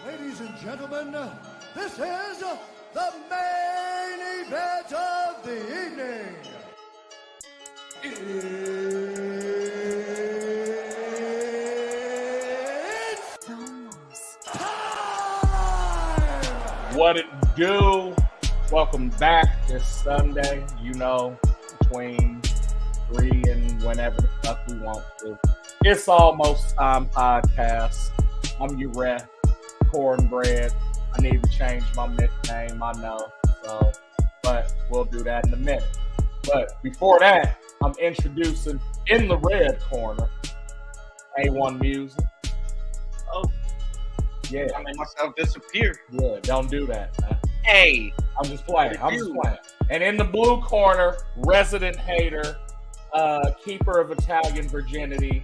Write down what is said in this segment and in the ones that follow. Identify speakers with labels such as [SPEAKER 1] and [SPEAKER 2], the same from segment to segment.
[SPEAKER 1] Ladies and gentlemen, this is the main event of the evening. It's time!
[SPEAKER 2] What it do? Welcome back this Sunday, between 3 and whenever the fuck we want to. It's Almost Time Podcast. I'm your ref, Cornbread. I need to change my nickname, I know. But we'll do that in a minute. But before that, I'm introducing in the red corner, A1 Music.
[SPEAKER 3] Oh.
[SPEAKER 2] Yeah.
[SPEAKER 3] I made myself disappear.
[SPEAKER 2] Yeah, don't do that, man.
[SPEAKER 3] Hey.
[SPEAKER 2] I'm just playing. And in the blue corner, resident hater, keeper of Italian virginity,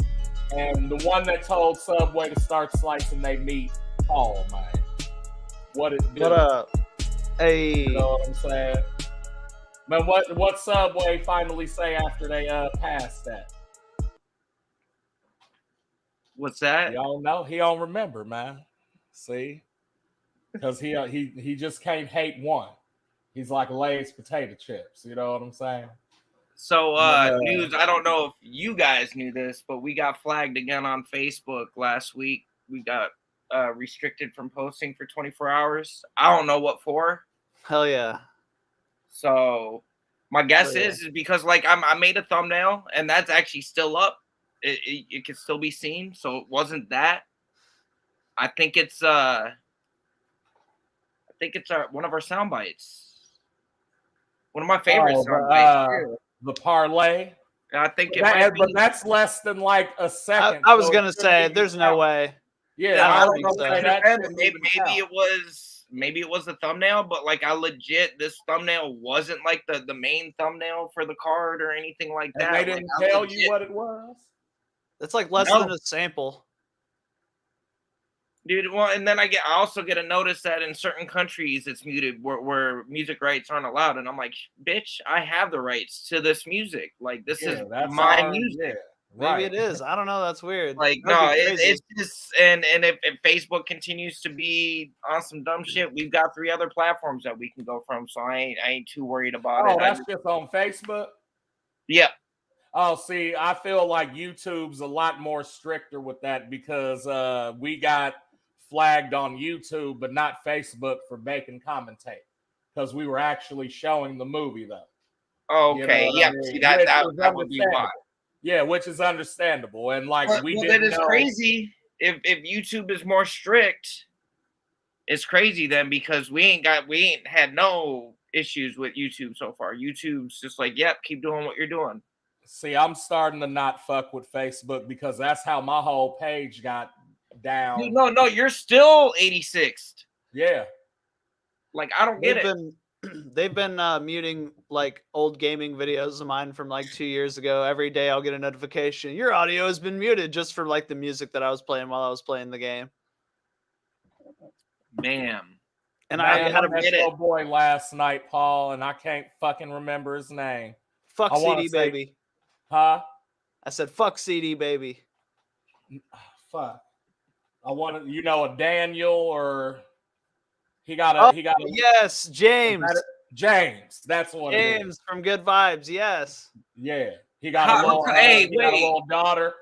[SPEAKER 2] and the one that told Subway to start slicing their meat, Paul, man. What it do?
[SPEAKER 4] What up? Hey.
[SPEAKER 2] You know what I'm saying? Man, what Subway finally say after they passed that?
[SPEAKER 3] What's that?
[SPEAKER 2] Y'all know? He don't remember, man. See? Because he just can't hate one. He's like Lay's potato chips. You know what I'm saying?
[SPEAKER 3] So, news, I don't know if you guys knew this, but we got flagged again on Facebook last week. We got restricted from posting for 24 hours. I don't know what for.
[SPEAKER 4] Hell yeah.
[SPEAKER 3] So, my guess is because, like, I made a thumbnail, and that's actually still up. It can still be seen, so it wasn't that. I think it's one of our sound bites. One of my favorite sound bites.
[SPEAKER 2] The parlay.
[SPEAKER 3] I think
[SPEAKER 2] but that's less than like a second.
[SPEAKER 4] I was gonna say, there's no way.
[SPEAKER 2] Yeah,
[SPEAKER 4] I don't
[SPEAKER 2] think so.
[SPEAKER 3] Maybe it was the thumbnail, but like this thumbnail wasn't like the main thumbnail for the card or anything like that.
[SPEAKER 2] And they didn't tell you what it was.
[SPEAKER 4] It's like less than a sample.
[SPEAKER 3] Dude, well, and then I also get a notice that in certain countries it's muted where music rights aren't allowed, and I'm like, bitch, I have the rights to this music. Like, this is my music.
[SPEAKER 2] Yeah,
[SPEAKER 4] right. Maybe it is. I don't know. That's weird.
[SPEAKER 3] Like, it's just and if Facebook continues to be on some dumb shit, we've got 3 other platforms that we can go from. So I ain't too worried about it.
[SPEAKER 2] Oh, that's just on Facebook?
[SPEAKER 3] Yeah.
[SPEAKER 2] Oh, see, I feel like YouTube's a lot more stricter with that because we got flagged on YouTube, but not Facebook for making commentate because we were actually showing the movie, though.
[SPEAKER 3] Okay,
[SPEAKER 2] you know
[SPEAKER 3] yeah.
[SPEAKER 2] I mean?
[SPEAKER 3] See, that would be why.
[SPEAKER 2] Yeah, which is understandable, and like we didn't
[SPEAKER 3] that is
[SPEAKER 2] know.
[SPEAKER 3] Crazy. If YouTube is more strict, it's crazy then because we ain't had no issues with YouTube so far. YouTube's just like, yep, keep doing what you're doing.
[SPEAKER 2] See, I'm starting to not fuck with Facebook because that's how my whole page got down.
[SPEAKER 3] Dude, no, you're still 86th.
[SPEAKER 2] Yeah.
[SPEAKER 3] Like, I don't get it.
[SPEAKER 4] They've been muting like old gaming videos of mine from like 2 years ago. Every day I'll get a notification. Your audio has been muted just for like the music that I was playing while I was playing the game.
[SPEAKER 3] Man.
[SPEAKER 4] And
[SPEAKER 2] I had a little boy last night, Paul, and I can't fucking remember his name.
[SPEAKER 4] Fuck CD Baby.
[SPEAKER 2] Huh?
[SPEAKER 4] I said fuck CD Baby.
[SPEAKER 2] Fuck. I want a Daniel or he got a
[SPEAKER 4] yes, James.
[SPEAKER 2] That's what
[SPEAKER 4] James from Good Vibes, yes.
[SPEAKER 2] Yeah. He got a little daughter.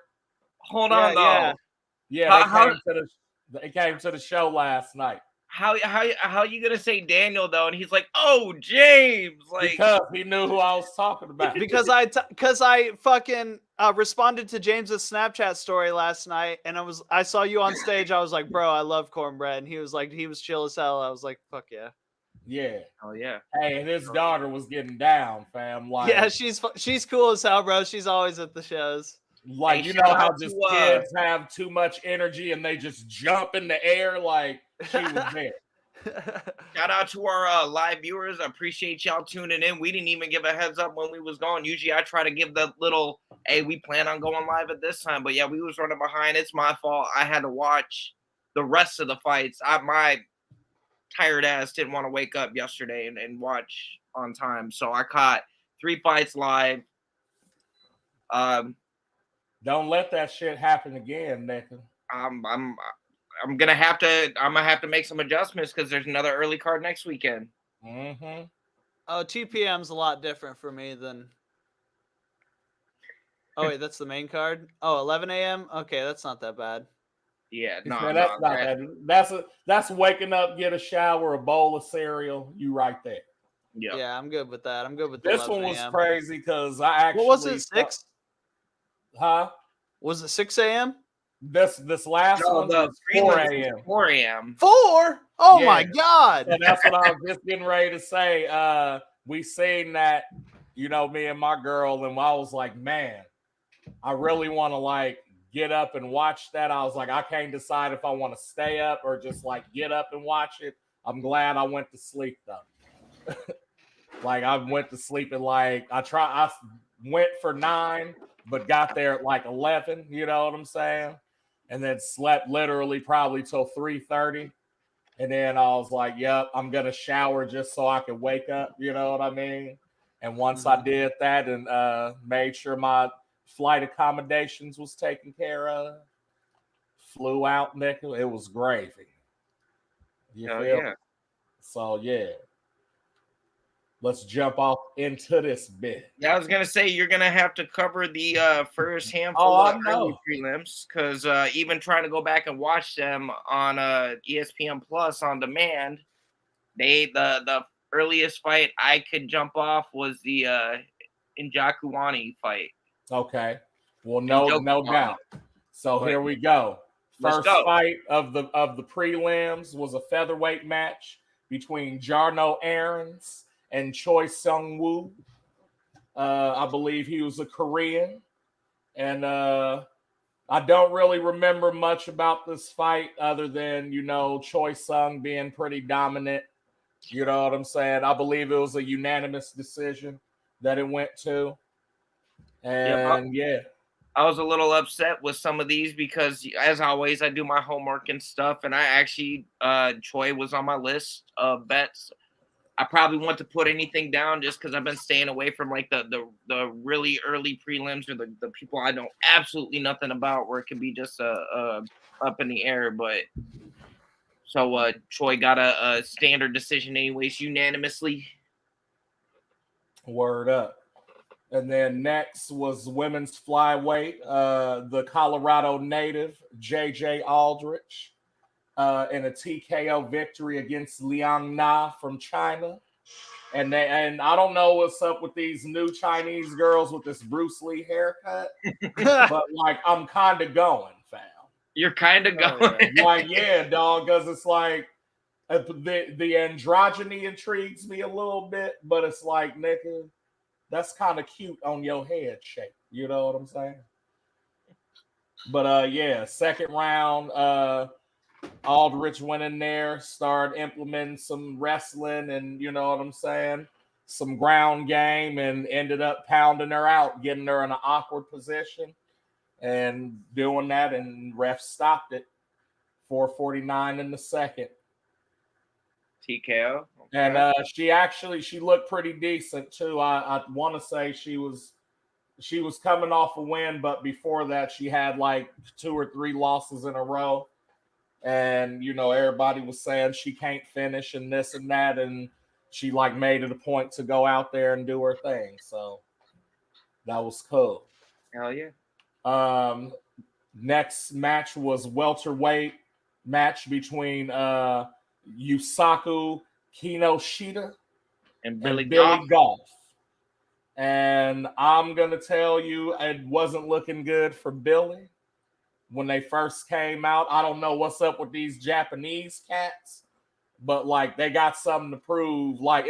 [SPEAKER 3] Hold on though.
[SPEAKER 2] Yeah, they came to the show last night.
[SPEAKER 3] How you gonna say Daniel though? And he's like, oh, James, like
[SPEAKER 2] because he knew who I was talking about.
[SPEAKER 4] because I fucking responded to James's Snapchat story last night, and I saw you on stage. I was like, bro, I love Cornbread, and he was chill as hell. I was like, fuck yeah.
[SPEAKER 2] Yeah.
[SPEAKER 3] Oh yeah.
[SPEAKER 2] Hey, and his daughter was getting down, fam. Like,
[SPEAKER 4] yeah, she's cool as hell, bro. She's always at the shows.
[SPEAKER 2] Like, you know how just kids have too much energy and they just jump in the air. Like, she was there.
[SPEAKER 3] Shout out to our live viewers. I appreciate y'all tuning in. We didn't even give a heads up when we was going. Usually I try to give the little, hey, we plan on going live at this time. But yeah, we was running behind. It's my fault. I had to watch the rest of the fights. My tired ass didn't want to wake up yesterday and watch on time. So I caught 3 fights live.
[SPEAKER 2] Don't let that shit happen again, Nathan.
[SPEAKER 3] I'm gonna have to make some adjustments because there's another early card next weekend.
[SPEAKER 2] Mm-hmm.
[SPEAKER 4] Oh, 2 p.m.'s a lot different for me than. Oh wait, that's the main card. Oh, 11 a.m. Okay, that's not that bad.
[SPEAKER 3] Yeah,
[SPEAKER 2] He
[SPEAKER 3] no,
[SPEAKER 2] said, that's not that. That's waking up, get a shower, a bowl of cereal. You right there.
[SPEAKER 3] Yeah.
[SPEAKER 4] Yeah, I'm good with that. I'm good with
[SPEAKER 2] This
[SPEAKER 4] 11
[SPEAKER 2] one was
[SPEAKER 4] a.m.
[SPEAKER 2] crazy because I actually.
[SPEAKER 4] What was it? 6?
[SPEAKER 2] Huh?
[SPEAKER 4] Was it 6 a.m.?
[SPEAKER 2] This last
[SPEAKER 3] No,
[SPEAKER 2] one
[SPEAKER 3] the
[SPEAKER 2] was 4
[SPEAKER 3] prelims
[SPEAKER 2] a.m.
[SPEAKER 3] was 4 a.m.
[SPEAKER 4] 4? Oh
[SPEAKER 2] Yeah.
[SPEAKER 4] my god!
[SPEAKER 2] So that's what I was just getting ready to say. We seen that, me and my girl, and I was like, man, I really want to like get up and watch that. I was like, I can't decide if I want to stay up or just like get up and watch it. I'm glad I went to sleep though. Like I went to sleep at like I went for 9, but got there at like 11. You know what I'm saying? And then slept literally probably till 3:30. And then I was like, yep, I'm going to shower just so I can wake up. You know what I mean? And once I did that and made sure my flight accommodations was taken care of, flew out, nigga. It was gravy. You
[SPEAKER 3] Oh
[SPEAKER 2] feel?
[SPEAKER 3] yeah.
[SPEAKER 2] So, yeah. Let's jump off into this bit.
[SPEAKER 3] Yeah, I was gonna say you're gonna have to cover the first handful of early prelims because even trying to go back and watch them on ESPN Plus on demand, the earliest fight I could jump off was the Njokuani fight.
[SPEAKER 2] Okay. Well, no doubt. So here we go. First fight of the prelims was a featherweight match between Jarno Aarons and Choi Sung-woo. I believe he was a Korean. And I don't really remember much about this fight other than, Choi Sung being pretty dominant. You know what I'm saying? I believe it was a unanimous decision that it went to. And
[SPEAKER 3] I was a little upset with some of these because, as always, I do my homework and stuff. And I actually, Choi was on my list of bets. I probably want to put anything down just because I've been staying away from like the really early prelims or the people I know absolutely nothing about where it could be just up in the air. But so Choi got a standard decision anyways, unanimously.
[SPEAKER 2] Word up. And then next was women's flyweight, the Colorado native JJ Aldrich in a TKO victory against Liang Na from China. And I don't know what's up with these new Chinese girls with this Bruce Lee haircut, but like I'm kind of going, fam.
[SPEAKER 3] You're kind of going.
[SPEAKER 2] Like, yeah, dog, because it's like the androgyny intrigues me a little bit, but it's like, nigga, that's kind of cute on your head shape. You know what I'm saying? But second round, Aldrich went in there, started implementing some wrestling and, you know what I'm saying, some ground game, and ended up pounding her out, getting her in an awkward position and doing that, and ref stopped it. 4:49 in the second.
[SPEAKER 3] TKO. Okay.
[SPEAKER 2] And she looked pretty decent too. I want to say she was coming off a win, but before that she had like 2 or 3 losses in a row. And everybody was saying she can't finish and this and that, and she like made it a point to go out there and do her thing. So that was cool.
[SPEAKER 3] Hell yeah.
[SPEAKER 2] Next match was welterweight match between Yusaku Kinoshita
[SPEAKER 3] and Billy
[SPEAKER 2] Golf. And I'm gonna tell you, it wasn't looking good for Billy when they first came out. I don't know what's up with these Japanese cats, but like they got something to prove. Like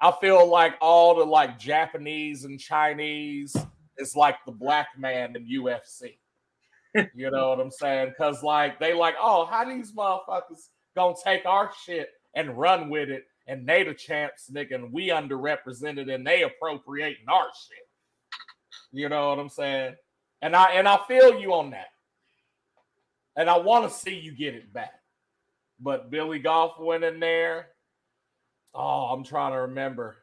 [SPEAKER 2] I feel like all the like Japanese and Chinese is like the black man in UFC. You know what I'm saying? Because like they like, oh, how these motherfuckers gonna take our shit and run with it, and they the champs, nigga, and we underrepresented and they appropriating our shit. You know what I'm saying? And I feel you on that. And I want to see you get it back. But Billy Golf went in there. Oh, I'm trying to remember.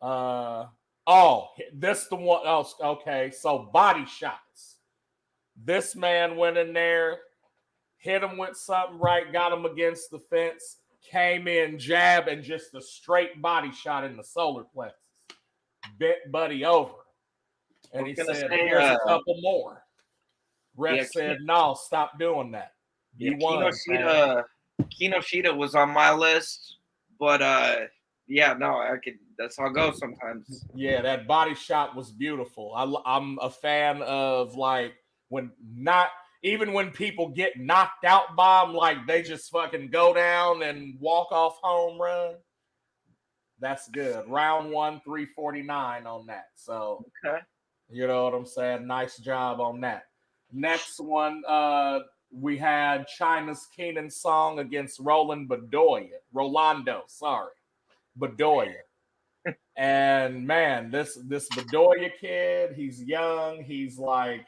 [SPEAKER 2] This the one. Oh, okay. So body shots. This man went in there. hit him with something right, got him against the fence, came in, jab, and just a straight body shot in the solar plexus. Bent Buddy over. And he said, here's a couple more. Ref said, no, stop doing that. You won.
[SPEAKER 3] Kinoshita was on my list, but that's how it goes sometimes.
[SPEAKER 2] Yeah, that body shot was beautiful. I'm a fan of like when people get knocked out by them, like they just fucking go down and walk off home run. That's good. Round 1, 349 on that. So,
[SPEAKER 3] okay.
[SPEAKER 2] You know what I'm saying? Nice job on that. Next one, we had China's Keenan Song against Rolando Bedoya. And man, this Bedoya kid, he's young. He's like,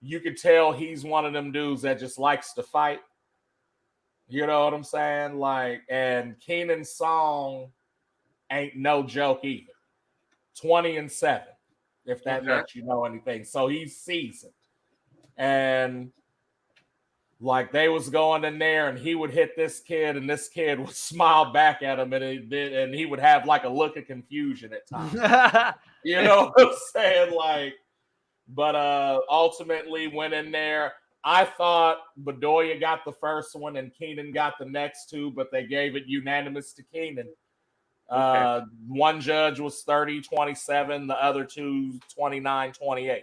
[SPEAKER 2] you could tell he's one of them dudes that just likes to fight. You know what I'm saying? Like, and Keenan Song ain't no joke either. 20-7, if that lets you know anything. So he's seasoned. And like they was going in there and he would hit this kid and this kid would smile back at him and he would have like a look of confusion at times. You know what I'm saying? Like, but ultimately went in there. I thought Bedoya got the first one and Keenan got the next two, but they gave it unanimous to Keenan. One judge was 30-27, the other two 29-28.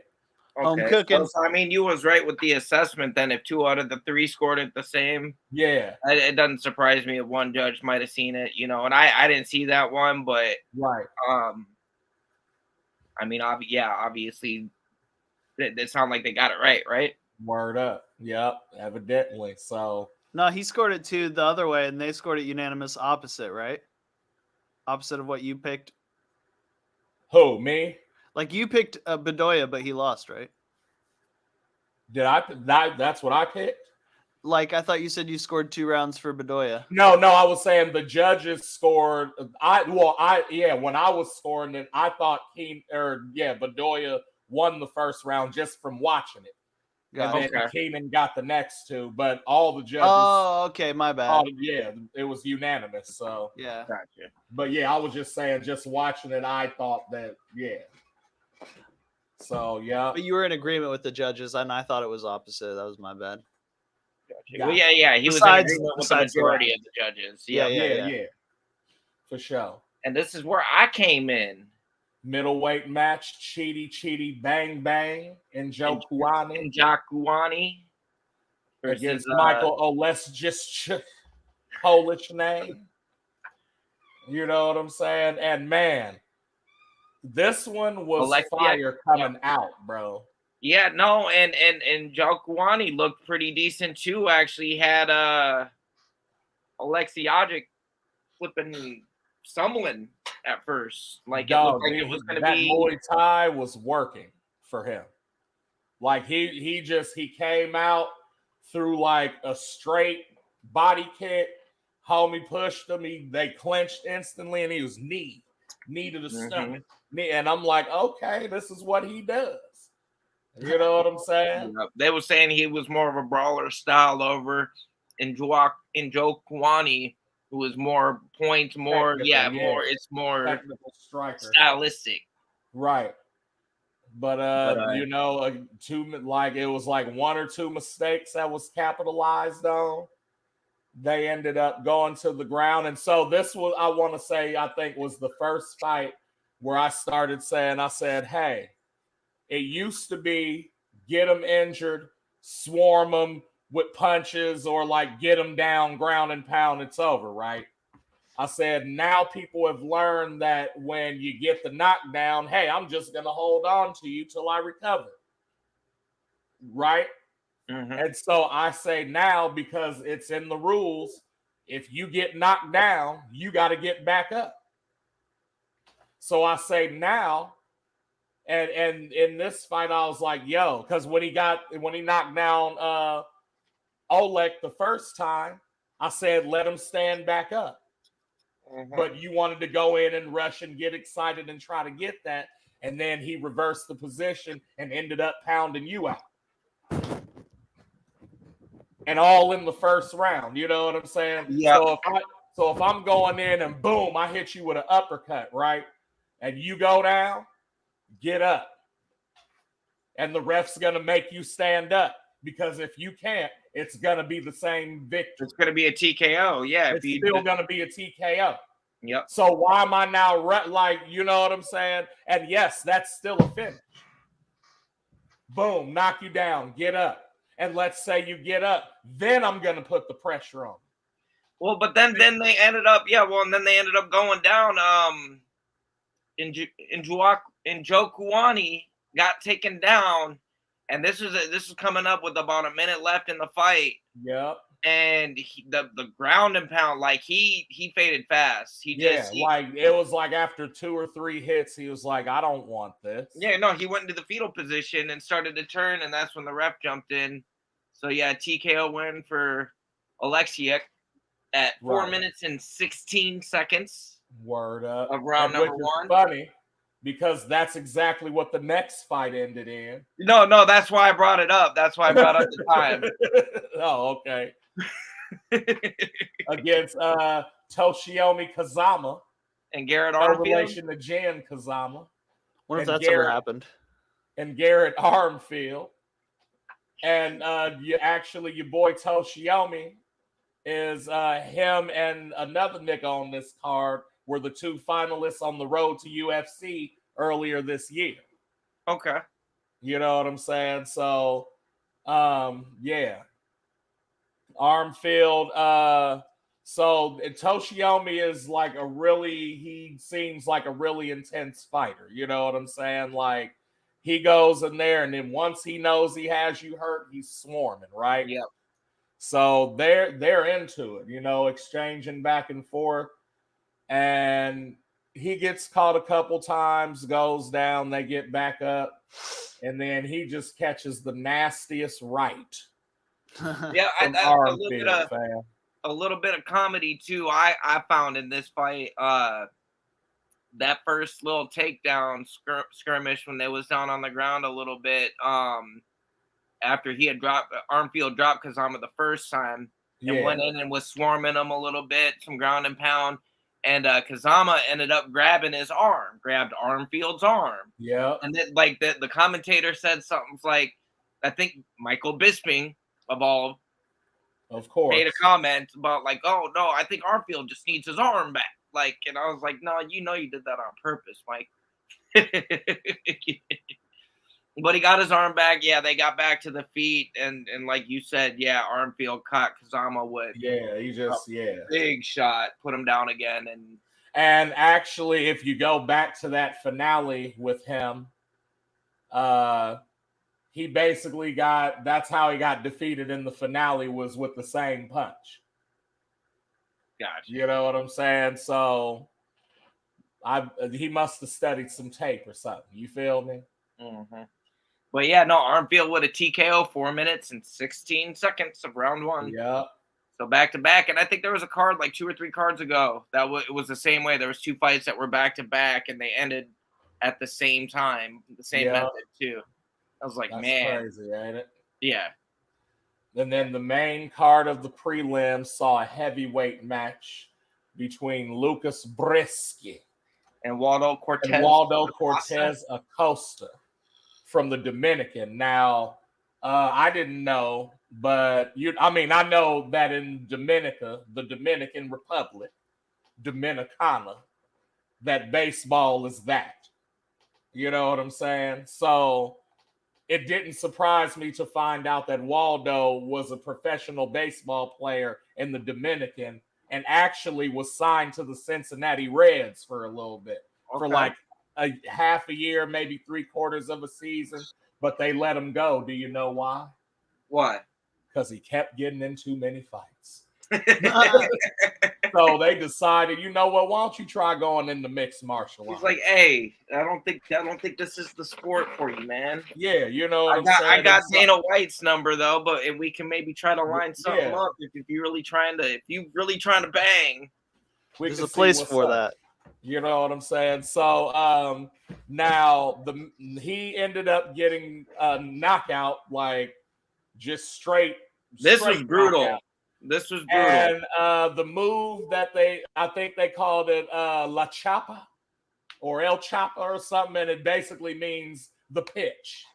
[SPEAKER 3] Okay. So, I mean, you was right with the assessment then. If 2 out of the 3 scored it the same,
[SPEAKER 2] yeah,
[SPEAKER 3] it doesn't surprise me if one judge might have seen it, you know. And I didn't see that one, but
[SPEAKER 2] right.
[SPEAKER 3] I mean, obviously, it sounded like they got it right?
[SPEAKER 2] Word up. Yep, evidently. So
[SPEAKER 4] no, he scored it too the other way, and they scored it unanimous opposite, right? Opposite of what you picked.
[SPEAKER 2] Who, me?
[SPEAKER 4] Like you picked Bedoya, but he lost, right?
[SPEAKER 2] Did I? That's what I picked.
[SPEAKER 4] Like I thought you said you scored 2 rounds for Bedoya.
[SPEAKER 2] No, I was saying the judges scored. When I was scoring it, I thought Bedoya won the first round just from watching it. And then Keenan got the next 2, but all the judges.
[SPEAKER 4] Oh, okay, my bad.
[SPEAKER 2] It was unanimous. So
[SPEAKER 4] yeah,
[SPEAKER 3] gotcha.
[SPEAKER 2] But yeah, I was just saying, just watching it, I thought that So yeah,
[SPEAKER 4] but you were in agreement with the judges, and I thought it was opposite. That was my bad.
[SPEAKER 3] Gotcha. Well, yeah, he was in agreement with the majority of the judges.
[SPEAKER 2] Yeah, for sure.
[SPEAKER 3] And this is where I came in.
[SPEAKER 2] Middleweight match, Chidi Bang Bang and Njokuani against Michael Oleksiejczuk, Polish name. You know what I'm saying? And man, this one was fire coming out, bro.
[SPEAKER 3] Yeah, no, and Njokuani looked pretty decent too. Actually, had Oleksiejczuk flipping stumbling at first. Like it looked like it was going to be.
[SPEAKER 2] Muay Thai was working for him. Like he came out through like a straight body kick. Homie pushed him. They clenched instantly, and he was knee to the stomach. And I'm like, okay, this is what he does. You know what I'm saying?
[SPEAKER 3] They were saying he was more of a brawler style over Njokuani, who was more points, more it's more
[SPEAKER 2] technical striker,
[SPEAKER 3] stylistic.
[SPEAKER 2] Right. But it was like 1 or 2 mistakes that was capitalized on. They ended up going to the ground. And so this was, I want to say, I think was the first fight where I started saying, I said, hey, it used to be get them injured, swarm them with punches, or like get them down, ground and pound, it's over, right? I said, now people have learned that when you get the knockdown, hey, I'm just going to hold on to you till I recover. Right? And so I say now, because it's in the rules, if you get knocked down, you got to get back up. So I say now, and in this fight, I was like, yo, because when he knocked down Oleg the first time, I said, let him stand back up. But you wanted to go in and rush and get excited and try to get that. And then he reversed the position and ended up pounding you out. and all in the first round. You know what I'm saying?
[SPEAKER 3] Yeah.
[SPEAKER 2] So if I'm going in and boom, I hit you with an uppercut, right? And you go down, get up. And the ref's going to make you stand up, because if you can't, it's going to be the same victory.
[SPEAKER 3] It's going to be a TKO. Yeah.
[SPEAKER 2] It's still going to be a TKO.
[SPEAKER 3] Yep.
[SPEAKER 2] So why am I now like, you know what I'm saying? And yes, that's still a finish. Boom, knock you down, get up. And let's say you get up, then I'm going to put the pressure on.
[SPEAKER 3] Well, but then they ended up, and then they ended up going down. Njokuani got taken down, and this is coming up with about a minute left in the fight.
[SPEAKER 2] Yep.
[SPEAKER 3] And the ground and pound, like he faded fast.
[SPEAKER 2] Like it was like after 2 or 3 hits, he was like, I don't want this.
[SPEAKER 3] Yeah, no, he went into the fetal position and started to turn, and that's when the ref jumped in. So yeah, TKO win for Oleksiak at 4 minutes and 16 seconds.
[SPEAKER 2] Word up.
[SPEAKER 3] Of round number 1.
[SPEAKER 2] Funny, because that's exactly what the next fight ended in.
[SPEAKER 3] No, that's why I brought it up. That's why I brought up the time.
[SPEAKER 2] Oh, okay. Against Toshiomi Kazama
[SPEAKER 3] and Garrett
[SPEAKER 2] no
[SPEAKER 3] Armfield.
[SPEAKER 2] relation to Jan Kazama.
[SPEAKER 4] Wonder if that's ever happened.
[SPEAKER 2] And Garrett Armfield. And your boy Toshiomi is him and another nigga on this card were the 2 finalists on the road to UFC earlier this year.
[SPEAKER 3] Okay.
[SPEAKER 2] You know what I'm saying? So, yeah. Armfield. So Toshiomi is like he seems like a really intense fighter. You know what I'm saying? Like, he goes in there, and then once he knows he has you hurt, he's swarming, right?
[SPEAKER 3] Yep.
[SPEAKER 2] So they're into it, you know, exchanging back and forth. And he gets caught a couple times, goes down, they get back up, and then he just catches the nastiest right.
[SPEAKER 3] Yeah, a little bit of comedy too. I found in this fight. That first little takedown skirmish when they was down on the ground a little bit. After he had Armfield dropped Kazama the first time, and went in and was swarming him a little bit, some ground and pound. And Kazama ended up grabbed Armfield's arm.
[SPEAKER 2] Yeah.
[SPEAKER 3] And then, like, the commentator said something like, I think Michael Bisping
[SPEAKER 2] of course,
[SPEAKER 3] made a comment about like, oh no, I think Armfield just needs his arm back. Like, and I was like, no, you did that on purpose, Mike. But he got his arm back. Yeah, they got back to the feet, and like you said, yeah, Armfield caught Kazama with big shot, put him down again,
[SPEAKER 2] and actually, if you go back to that finale with him, he basically that's how he got defeated in the finale, was with the same punch.
[SPEAKER 3] Gotcha.
[SPEAKER 2] You know what I'm saying? So he must have studied some tape or something. You feel me?
[SPEAKER 3] Mm-hmm. But yeah, no, Armfield with a TKO, 4 minutes and 16 seconds of round 1.
[SPEAKER 2] Yeah.
[SPEAKER 3] So back to back, and I think there was a card like 2 or 3 cards ago that it was the same way. There was 2 fights that were back to back, and they ended at the same time, the same method too. I was like,
[SPEAKER 2] that's
[SPEAKER 3] man,
[SPEAKER 2] crazy, ain't it?
[SPEAKER 3] Yeah.
[SPEAKER 2] And then the main card of the prelims saw a heavyweight match between Lucas Brisky
[SPEAKER 3] and Waldo Cortez
[SPEAKER 2] Acosta from the Dominican. Now, I didn't know, but I know that in Dominica, the Dominican Republic, Dominicana, that baseball is that. You know what I'm saying? So it didn't surprise me to find out that Waldo was a professional baseball player in the Dominican and actually was signed to the Cincinnati Reds for a little bit, for like a half a year, maybe 3/4 of a season, but they let him go. Do you know why?
[SPEAKER 3] Why?
[SPEAKER 2] Because he kept getting in too many fights. So they decided, you know what? Why don't you try going into mixed martial arts?
[SPEAKER 3] He's like, hey, I don't think this is the sport for you, man.
[SPEAKER 2] Yeah, you know what I'm saying?
[SPEAKER 3] I got Dana White's number though, but we can maybe try to line something up if you're really trying to bang.
[SPEAKER 4] There's a place for that.
[SPEAKER 2] You know what I'm saying? So now he ended up getting a knockout, like just straight
[SPEAKER 3] This was
[SPEAKER 2] Straight
[SPEAKER 3] brutal.
[SPEAKER 2] knockout.
[SPEAKER 3] This was brutal.
[SPEAKER 2] And the move that I think they called it La Chapa or El Chapa or something, and it basically means the pitch.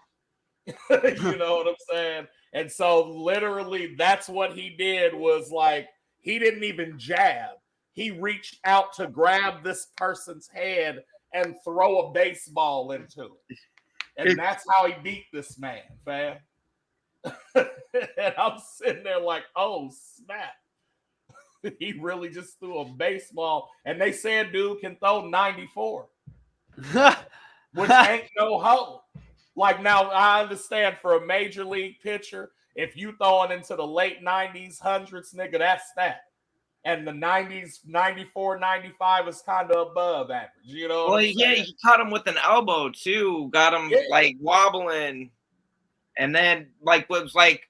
[SPEAKER 2] You know what I'm saying? And so literally that's what he did, was like, he didn't even jab. He reached out to grab this person's head and throw a baseball into it. And that's how he beat this man, fam. And I'm sitting there like, oh, snap. He really just threw a baseball. And they said dude can throw 94, which ain't no hoe. Like, now, I understand for a major league pitcher, if you throwing into the late 90s, hundreds, nigga, that's that. And the 90s, 94, 95 is kind of above average. You know what I'm saying?
[SPEAKER 3] He caught him with an elbow, too. Got him, like, wobbling. And then, like, was like,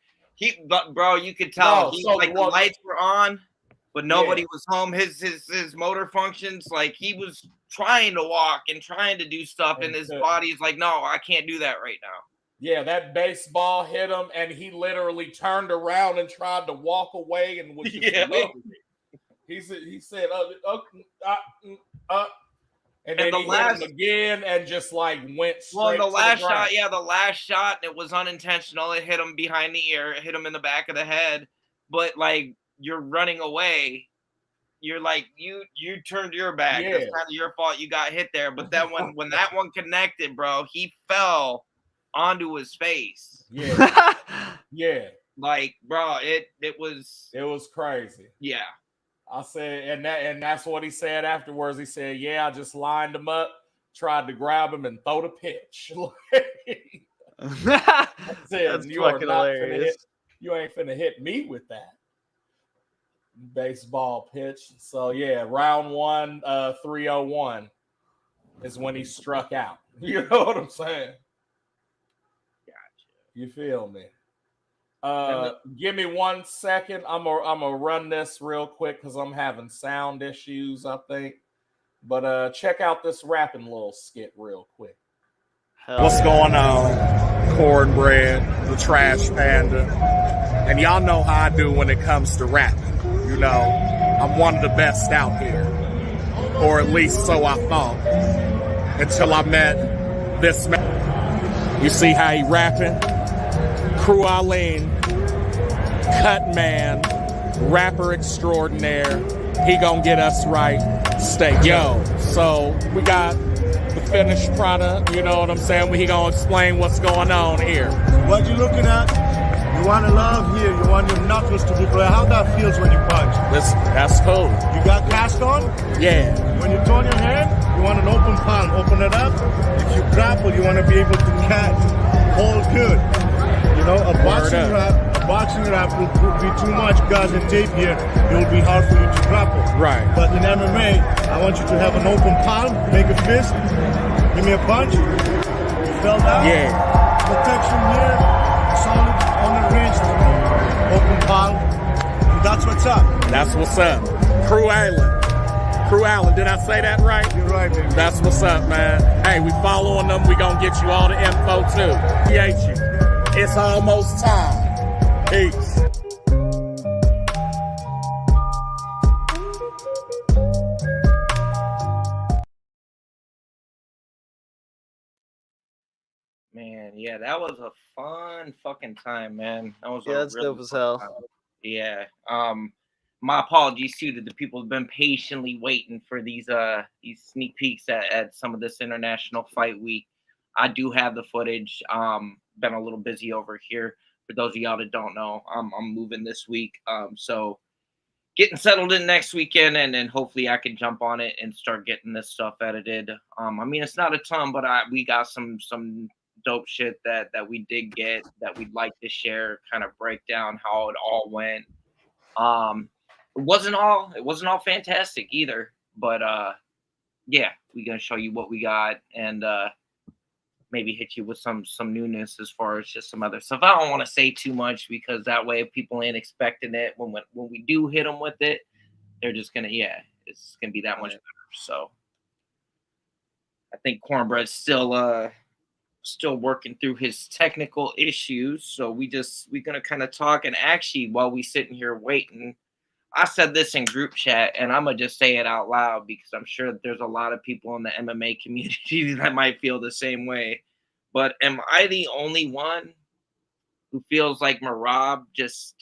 [SPEAKER 3] bro, you could tell. The lights were on, but nobody was home. His motor functions, like, he was trying to walk and trying to do stuff, and his body's like, no, I can't do that right now.
[SPEAKER 2] Yeah, that baseball hit him, and he literally turned around and tried to walk away and was just he said, and then he hit him again and just like went straight.
[SPEAKER 3] Well, the last shot, it was unintentional. It hit him behind the ear, it hit him in the back of the head. But like, you're running away. You're like, you turned your back. Yeah. It's kind of your fault you got hit there. But then when that one connected, bro, he fell onto his face.
[SPEAKER 2] Yeah. Yeah.
[SPEAKER 3] Like, bro, it was
[SPEAKER 2] crazy.
[SPEAKER 3] Yeah.
[SPEAKER 2] I said, and that's what he said afterwards. He said, yeah, I just lined him up, tried to grab him and throw the pitch. I said,
[SPEAKER 4] that's fucking hilarious.
[SPEAKER 2] You ain't finna hit me with that baseball pitch. So yeah, round 1, 301 is when he struck out. You know what I'm saying?
[SPEAKER 3] Gotcha.
[SPEAKER 2] You feel me? Give me 1 second. I'm gonna run this real quick because I'm having sound issues, I think. But check out this rapping little skit real quick.
[SPEAKER 5] What's going on? Cornbread, the trash panda. And y'all know how I do when it comes to rapping. You know, I'm one of the best out here. Or at least so I thought. Until I met this man. You see how he rapping? Crew Eileen, cut man, rapper extraordinaire. He gonna get us right. Stay so we got the finished product. You know what I'm saying? He gonna explain what's going on here.
[SPEAKER 1] What you looking at? You want to love here. You want your knuckles to be clear. How that feels when you punch?
[SPEAKER 5] That's cool.
[SPEAKER 1] You got cast on?
[SPEAKER 5] Yeah.
[SPEAKER 1] When you turn your hand, you want an open palm. Open it up. If you grapple, you want to be able to catch, hold good. You know, a boxing rap will be too much gauze and tape here. It will be hard for you to grapple.
[SPEAKER 5] Right.
[SPEAKER 1] But in MMA, I want you to have an open palm, make a fist, give me a punch. You fell down?
[SPEAKER 5] Yeah.
[SPEAKER 1] Protection here, solid on the wrist, open palm. And that's what's up.
[SPEAKER 5] That's what's up. Crew Island, did I say that right?
[SPEAKER 1] You're right, baby.
[SPEAKER 5] That's what's up, man. Hey, we following them. We gonna get you all the info too. Appreciate you. It's almost time. Peace.
[SPEAKER 3] Man, yeah, that was a fun fucking time, man. That was
[SPEAKER 4] that's
[SPEAKER 3] really
[SPEAKER 4] dope as hell.
[SPEAKER 3] time. Yeah. My apologies too to the people who've been patiently waiting for these sneak peeks at some of this international fight week. I do have the footage. Been a little busy over here. For those of y'all that don't know, I'm moving this week. So getting settled in next weekend, and then hopefully I can jump on it and start getting this stuff edited. I mean, it's not a ton, but we got some dope shit that we did get that we'd like to share, kind of break down how it all went. It wasn't all fantastic either, but yeah, we're gonna show you what we got and maybe hit you with some newness as far as just some other stuff. I don't want to say too much because that way if people ain't expecting it, when we do hit them with it, they're just gonna it's gonna be that much better. So I think Cornbread's still still working through his technical issues. So we're gonna kind of talk. And actually, while we sitting here waiting, I said this in group chat, and I'm gonna just say it out loud because I'm sure that there's a lot of people in the MMA community that might feel the same way. But am I the only one who feels like Marab just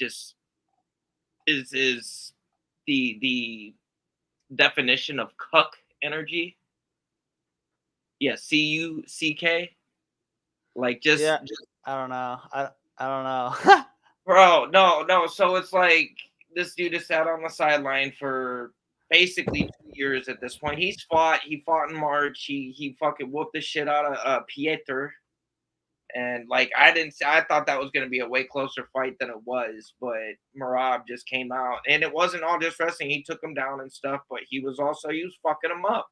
[SPEAKER 3] is the definition of cuck energy? Yeah, CUCK. Like
[SPEAKER 4] Yeah,
[SPEAKER 3] just
[SPEAKER 4] I don't know. I don't know.
[SPEAKER 3] bro, no. So it's like this dude has sat on the sideline for basically 2 years at this point. He fought in March. He fucking whooped the shit out of Pieter. And like I thought that was gonna be a way closer fight than it was, but Marab just came out, and it wasn't all just wrestling. He took him down and stuff, but he was fucking him up.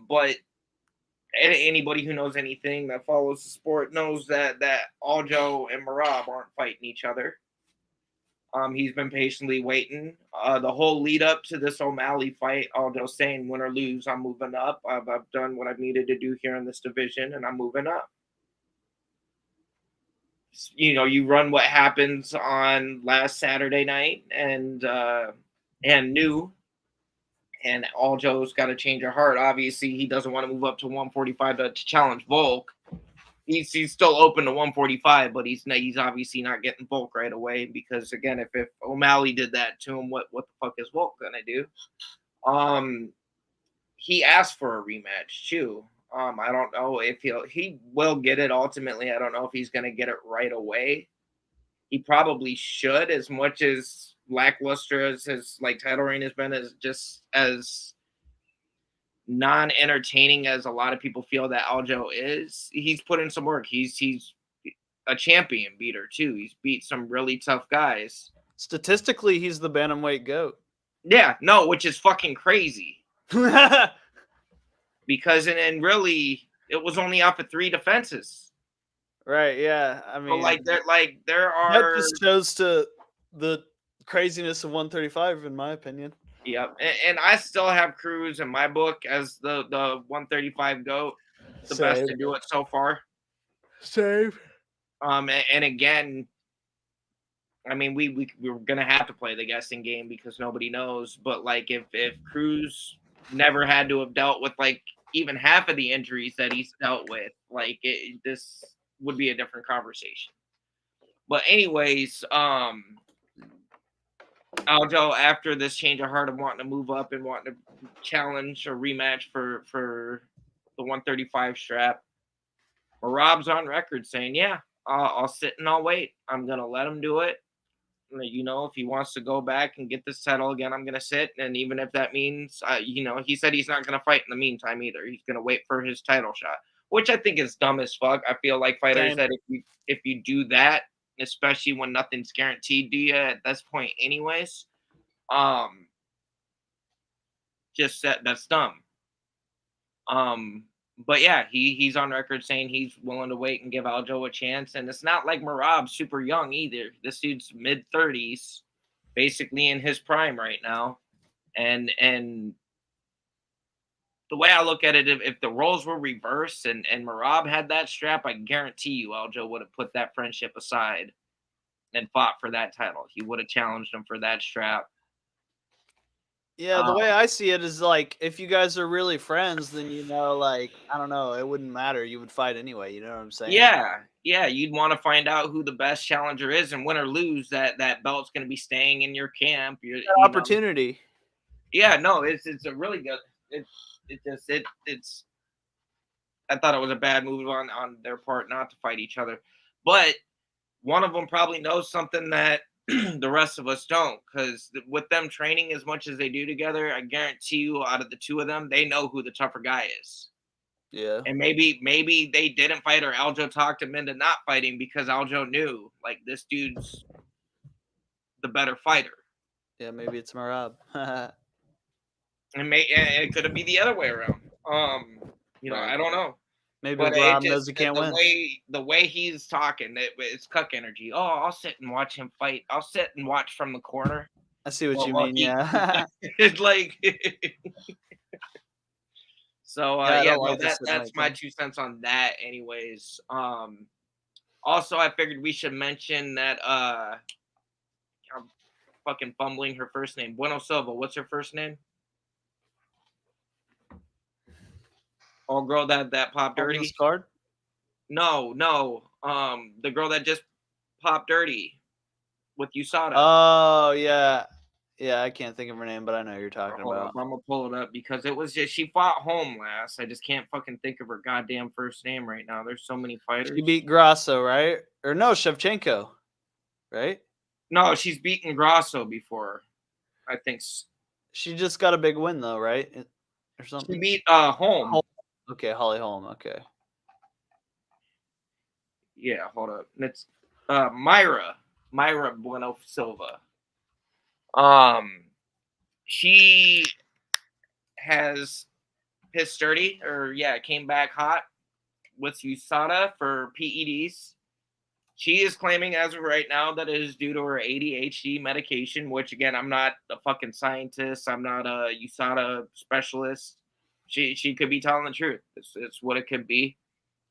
[SPEAKER 3] But anybody who knows anything that follows the sport knows that Aljo and Marab aren't fighting each other. He's been patiently waiting. The whole lead up to this O'Malley fight, Aljo saying, win or lose, I'm moving up. I've done what I've needed to do here in this division, and I'm moving up. You know, you run what happens on last Saturday night, and new. And Aljo's got to change her heart. Obviously, he doesn't want to move up to 145 to challenge Volk. He's still open to 145, but he's obviously not getting Volk right away because, again, if O'Malley did that to him, what the fuck is Volk gonna do? He asked for a rematch too. I don't know if he will get it ultimately. I don't know if he's gonna get it right away. He probably should, as much as lackluster as his like title reign has been, as non-entertaining as a lot of people feel that Aljo is. He's put in some work. He's a champion beater too. He's beat some really tough guys.
[SPEAKER 4] Statistically, he's the bantamweight goat.
[SPEAKER 3] Yeah, no, which is fucking crazy. Because and really it was only off of 3 defenses.
[SPEAKER 4] Right, yeah. I mean,
[SPEAKER 3] so there are
[SPEAKER 4] that just shows to the craziness of 135, in my opinion.
[SPEAKER 3] Yep, and I still have Cruz in my book as the 135 GOAT, the best to do it so far.
[SPEAKER 4] Save.
[SPEAKER 3] And again, I mean, we're gonna have to play the guessing game because nobody knows. But like, if Cruz never had to have dealt with like even half of the injuries that he's dealt with, like this would be a different conversation. But anyways, Aljo, after this change of heart of wanting to move up and wanting to challenge or rematch for the 135 strap, Marab's on record saying, yeah, I'll sit and I'll wait. I'm going to let him do it. You know, if he wants to go back and get this title again, I'm going to sit. And even if that means, you know, he said he's not going to fight in the meantime either. He's going to wait for his title shot, which I think is dumb as fuck. I feel like fighters that if you do that, especially when nothing's guaranteed to you at this point anyways, that's dumb. But yeah, he's on record saying he's willing to wait and give Aljo a chance. And it's not like Marab's super young either. This dude's mid-30s, basically in his prime right now. And the way I look at it, if the roles were reversed and Marab had that strap, I guarantee you Aljo would have put that friendship aside and fought for that title. He would have challenged him for that strap.
[SPEAKER 4] Yeah, the way I see it is like, if you guys are really friends, then, you know, like, I don't know, it wouldn't matter. You would fight anyway. You know what I'm saying?
[SPEAKER 3] Yeah. You'd want to find out who the best challenger is, and win or lose, that belt's going to be staying in your camp.
[SPEAKER 4] Opportunity.
[SPEAKER 3] Yeah, no, it's a really good. It's. I thought it was a bad move on their part not to fight each other, but one of them probably knows something that the rest of us don't, because with them training as much as they do together, I guarantee you, out of the two of them, they know who the tougher guy is.
[SPEAKER 4] Yeah.
[SPEAKER 3] And maybe they didn't fight, or Aljo talked him into not fighting because Aljo knew, like, this dude's the better fighter.
[SPEAKER 4] Yeah, maybe it's Marab.
[SPEAKER 3] And it could be the other way around. You know, I don't know.
[SPEAKER 4] Maybe Marab knows he can't win.
[SPEAKER 3] The way he's talking, it's cuck energy. Oh, I'll sit and watch him fight. I'll sit and watch from the corner.
[SPEAKER 4] I see what you mean, yeah.
[SPEAKER 3] It's like So
[SPEAKER 4] Yeah, I
[SPEAKER 3] yeah,
[SPEAKER 4] don't
[SPEAKER 3] no,
[SPEAKER 4] like this
[SPEAKER 3] that's my
[SPEAKER 4] thing.
[SPEAKER 3] 2 cents on that. Anyways, also I figured we should mention that I'm fucking fumbling her first name. Bueno Silva. What's her first name? Oh, girl that popped
[SPEAKER 4] On this
[SPEAKER 3] dirty.
[SPEAKER 4] card?
[SPEAKER 3] No, no. The girl that just popped dirty with USADA.
[SPEAKER 4] Oh yeah, yeah. I can't think of her name, but I know who you're talking
[SPEAKER 3] Hold up,
[SPEAKER 4] about.
[SPEAKER 3] I'm gonna pull it up because it was just she fought home last. I just can't fucking think of her goddamn first name right now. There's so many fighters.
[SPEAKER 4] She beat Grasso, right? Or no, Shevchenko, right?
[SPEAKER 3] No, she's beaten Grasso before. I think
[SPEAKER 4] She just got a big win though, right? Or
[SPEAKER 3] she
[SPEAKER 4] something.
[SPEAKER 3] beat Home.
[SPEAKER 4] Holm. Okay, Holly Holm. Okay.
[SPEAKER 3] Yeah, hold up. It's Myra Bueno Silva. She has pissed dirty, or yeah, came back hot with USADA for PEDs. She is claiming as of right now that it is due to her ADHD medication, which again, I'm not a fucking scientist. I'm not a USADA specialist. She could be telling the truth. It's what it could be.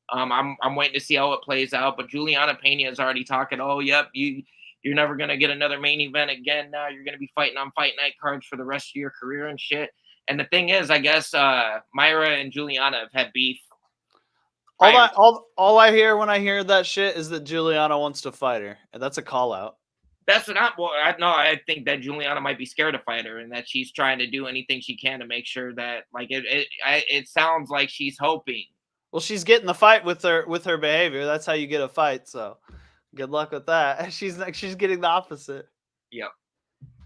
[SPEAKER 3] I'm waiting to see how it plays out. But Juliana Pena is already talking. Oh, yep, you're never gonna get another main event again. Now you're gonna be fighting on fight night cards for the rest of your career and shit. And the thing is, I guess Myra and Juliana have had beef.
[SPEAKER 4] All I hear when I hear that shit is that Juliana wants to fight her, and that's a call out.
[SPEAKER 3] That's not well. I think that Juliana might be scared to fight her, and that she's trying to do anything she can to make sure that, like, it sounds like she's hoping.
[SPEAKER 4] Well, she's getting the fight with her behavior. That's how you get a fight. So, good luck with that. She's getting the opposite.
[SPEAKER 3] Yep.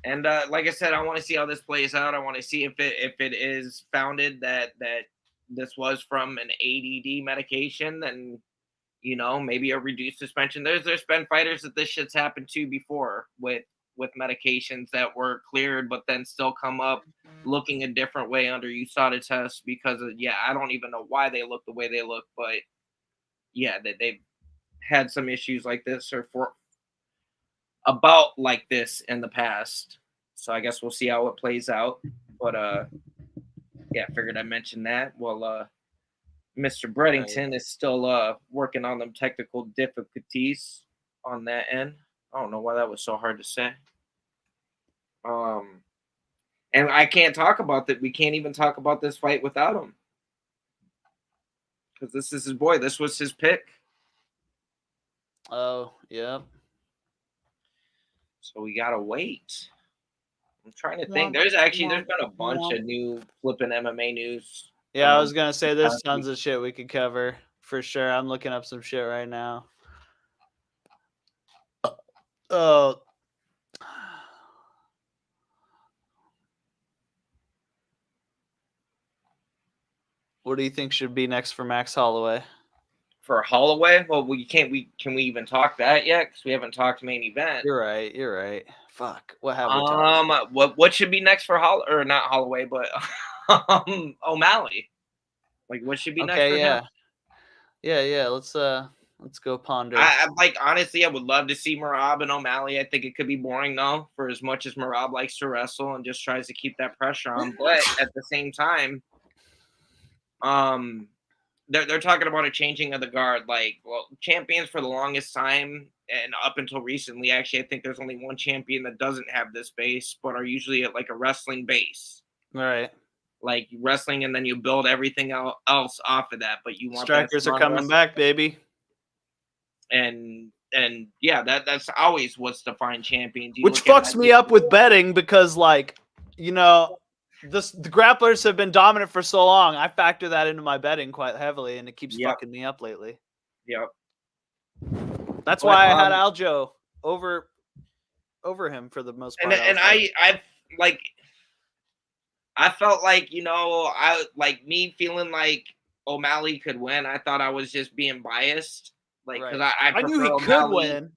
[SPEAKER 3] And like I said, I want to see how this plays out. I want to see if it is founded that this was from an ADD medication, then maybe a reduced suspension. There's been fighters that this shit's happened to before with medications that were cleared, but then still come up looking a different way under USADA tests because of, I don't even know why they look the way they look, but yeah, they've had some issues like this or about like this in the past. So I guess we'll see how it plays out. But yeah, figured I'd mention that. Well, Mr. Breddington is still working on them technical difficulties on that end. I don't know why that was so hard to say. And I can't talk about that. We can't even talk about this fight without him. Because this is his boy. This was his pick.
[SPEAKER 4] Oh, yeah.
[SPEAKER 3] So we gotta wait. I'm trying to think. There's been a bunch of new flipping MMA news.
[SPEAKER 4] Yeah, I was gonna say there's tons of shit we could cover for sure. I'm looking up some shit right now. Oh. What do you think should be next for Max Holloway?
[SPEAKER 3] For Holloway? Well, can we even talk that yet? Because we haven't talked main event.
[SPEAKER 4] You're right. Fuck. What have we talked?
[SPEAKER 3] What should be next for or not Holloway, but O'Malley? Like, what should be next for him?
[SPEAKER 4] Yeah. Let's go ponder.
[SPEAKER 3] I like, honestly, I would love to see Merab and O'Malley. I think it could be boring though, for as much as Merab likes to wrestle and just tries to keep that pressure on. But at the same time, they're talking about a changing of the guard. Like, well, champions for the longest time and up until recently, actually, I think there's only one champion that doesn't have this base, but are usually at like a wrestling base.
[SPEAKER 4] Right.
[SPEAKER 3] Like wrestling, and then you build everything else off of that. But you want
[SPEAKER 4] strikers are coming back, baby.
[SPEAKER 3] And yeah, that's always what's defined champions.
[SPEAKER 4] Which fucks me up with betting because, like, the grapplers have been dominant for so long. I factor that into my betting quite heavily, and it keeps fucking me up lately.
[SPEAKER 3] Yep.
[SPEAKER 4] That's why I had Aljo over him for the most part.
[SPEAKER 3] And I felt like, I like me feeling like O'Malley could win. I thought I was just being biased. Like, because I
[SPEAKER 4] knew he
[SPEAKER 3] O'Malley.
[SPEAKER 4] could win,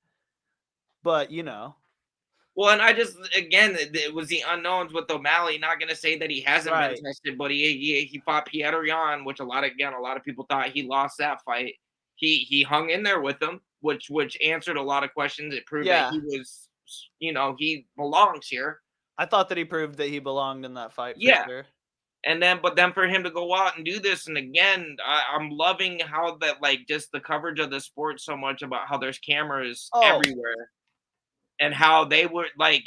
[SPEAKER 4] but
[SPEAKER 3] Well, and I just, again, it was the unknowns with O'Malley. Not going to say that he hasn't been tested, but he fought Petr Yan, which a lot of people thought he lost that fight. He hung in there with him, which answered a lot of questions. It proved that he was, he belongs here.
[SPEAKER 4] I thought that he proved that he belonged in that fight. For sure.
[SPEAKER 3] But then for him to go out and do this, and again, I'm loving how that, like, just the coverage of the sport so much about how there's cameras everywhere, and how they were like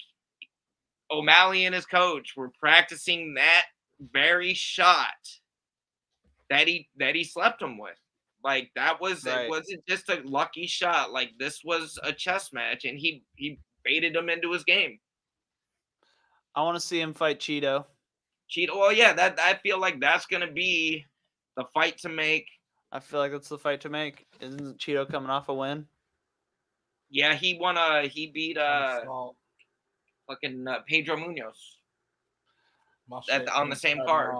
[SPEAKER 3] O'Malley and his coach were practicing that very shot that he slept him with. Like that was
[SPEAKER 4] Right.
[SPEAKER 3] it wasn't just a lucky shot. Like this was a chess match, and he baited him into his game.
[SPEAKER 4] I want to see him fight Cheeto.
[SPEAKER 3] Cheeto. Well, yeah, that I feel like that's gonna be the fight to make.
[SPEAKER 4] I feel like that's the fight to make. Isn't Cheeto coming off a win?
[SPEAKER 3] Yeah, he won. He beat fucking Pedro Munoz on the same card.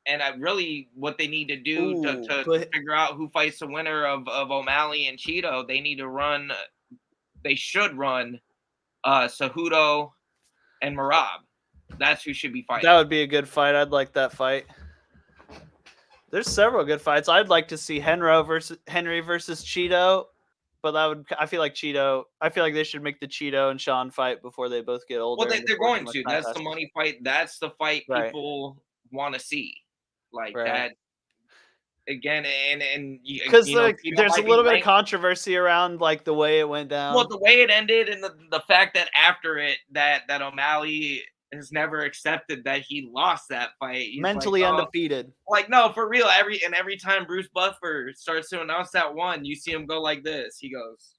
[SPEAKER 3] And I really, what they need to do to figure out who fights the winner of O'Malley and Cheeto, they should run Cejudo and Merab. That's who should be fighting.
[SPEAKER 4] That would be a good fight. I'd like that fight. There's several good fights. I'd like to see Henry versus Cheeto, but I feel like they should make the Cheeto and Sean fight before they both get older.
[SPEAKER 3] Well, they're going to. That's the money fight. That's the fight people want to see. Like that again, and
[SPEAKER 4] because there's a little bit of controversy around like the way it went down.
[SPEAKER 3] Well, the way it ended, and the fact that after it, that O'Malley has never accepted that he lost that fight. He's
[SPEAKER 4] mentally undefeated.
[SPEAKER 3] Like no, for real. Every time Bruce Buffer starts to announce that one, you see him go like this. He goes.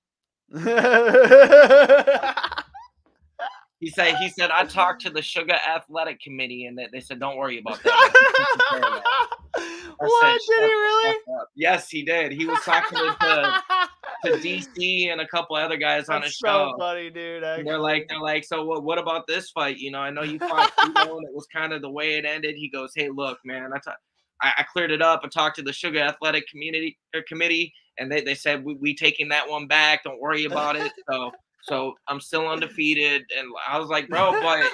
[SPEAKER 3] He said, I talked to the Sugar Athletic Committee, and they said, don't worry about that.
[SPEAKER 4] What? Did he really?
[SPEAKER 3] Yes, he did. He was talking to DC and a couple other guys on his show.
[SPEAKER 4] So funny, dude.
[SPEAKER 3] They're like, so what about this fight? You know, I know you fought Cheeto, and it was kind of the way it ended. He goes, hey, look, man, I cleared it up. I talked to the Sugar Athletic Committee, and they said, we taking that one back. Don't worry about it. So I'm still undefeated, and I was like, bro, but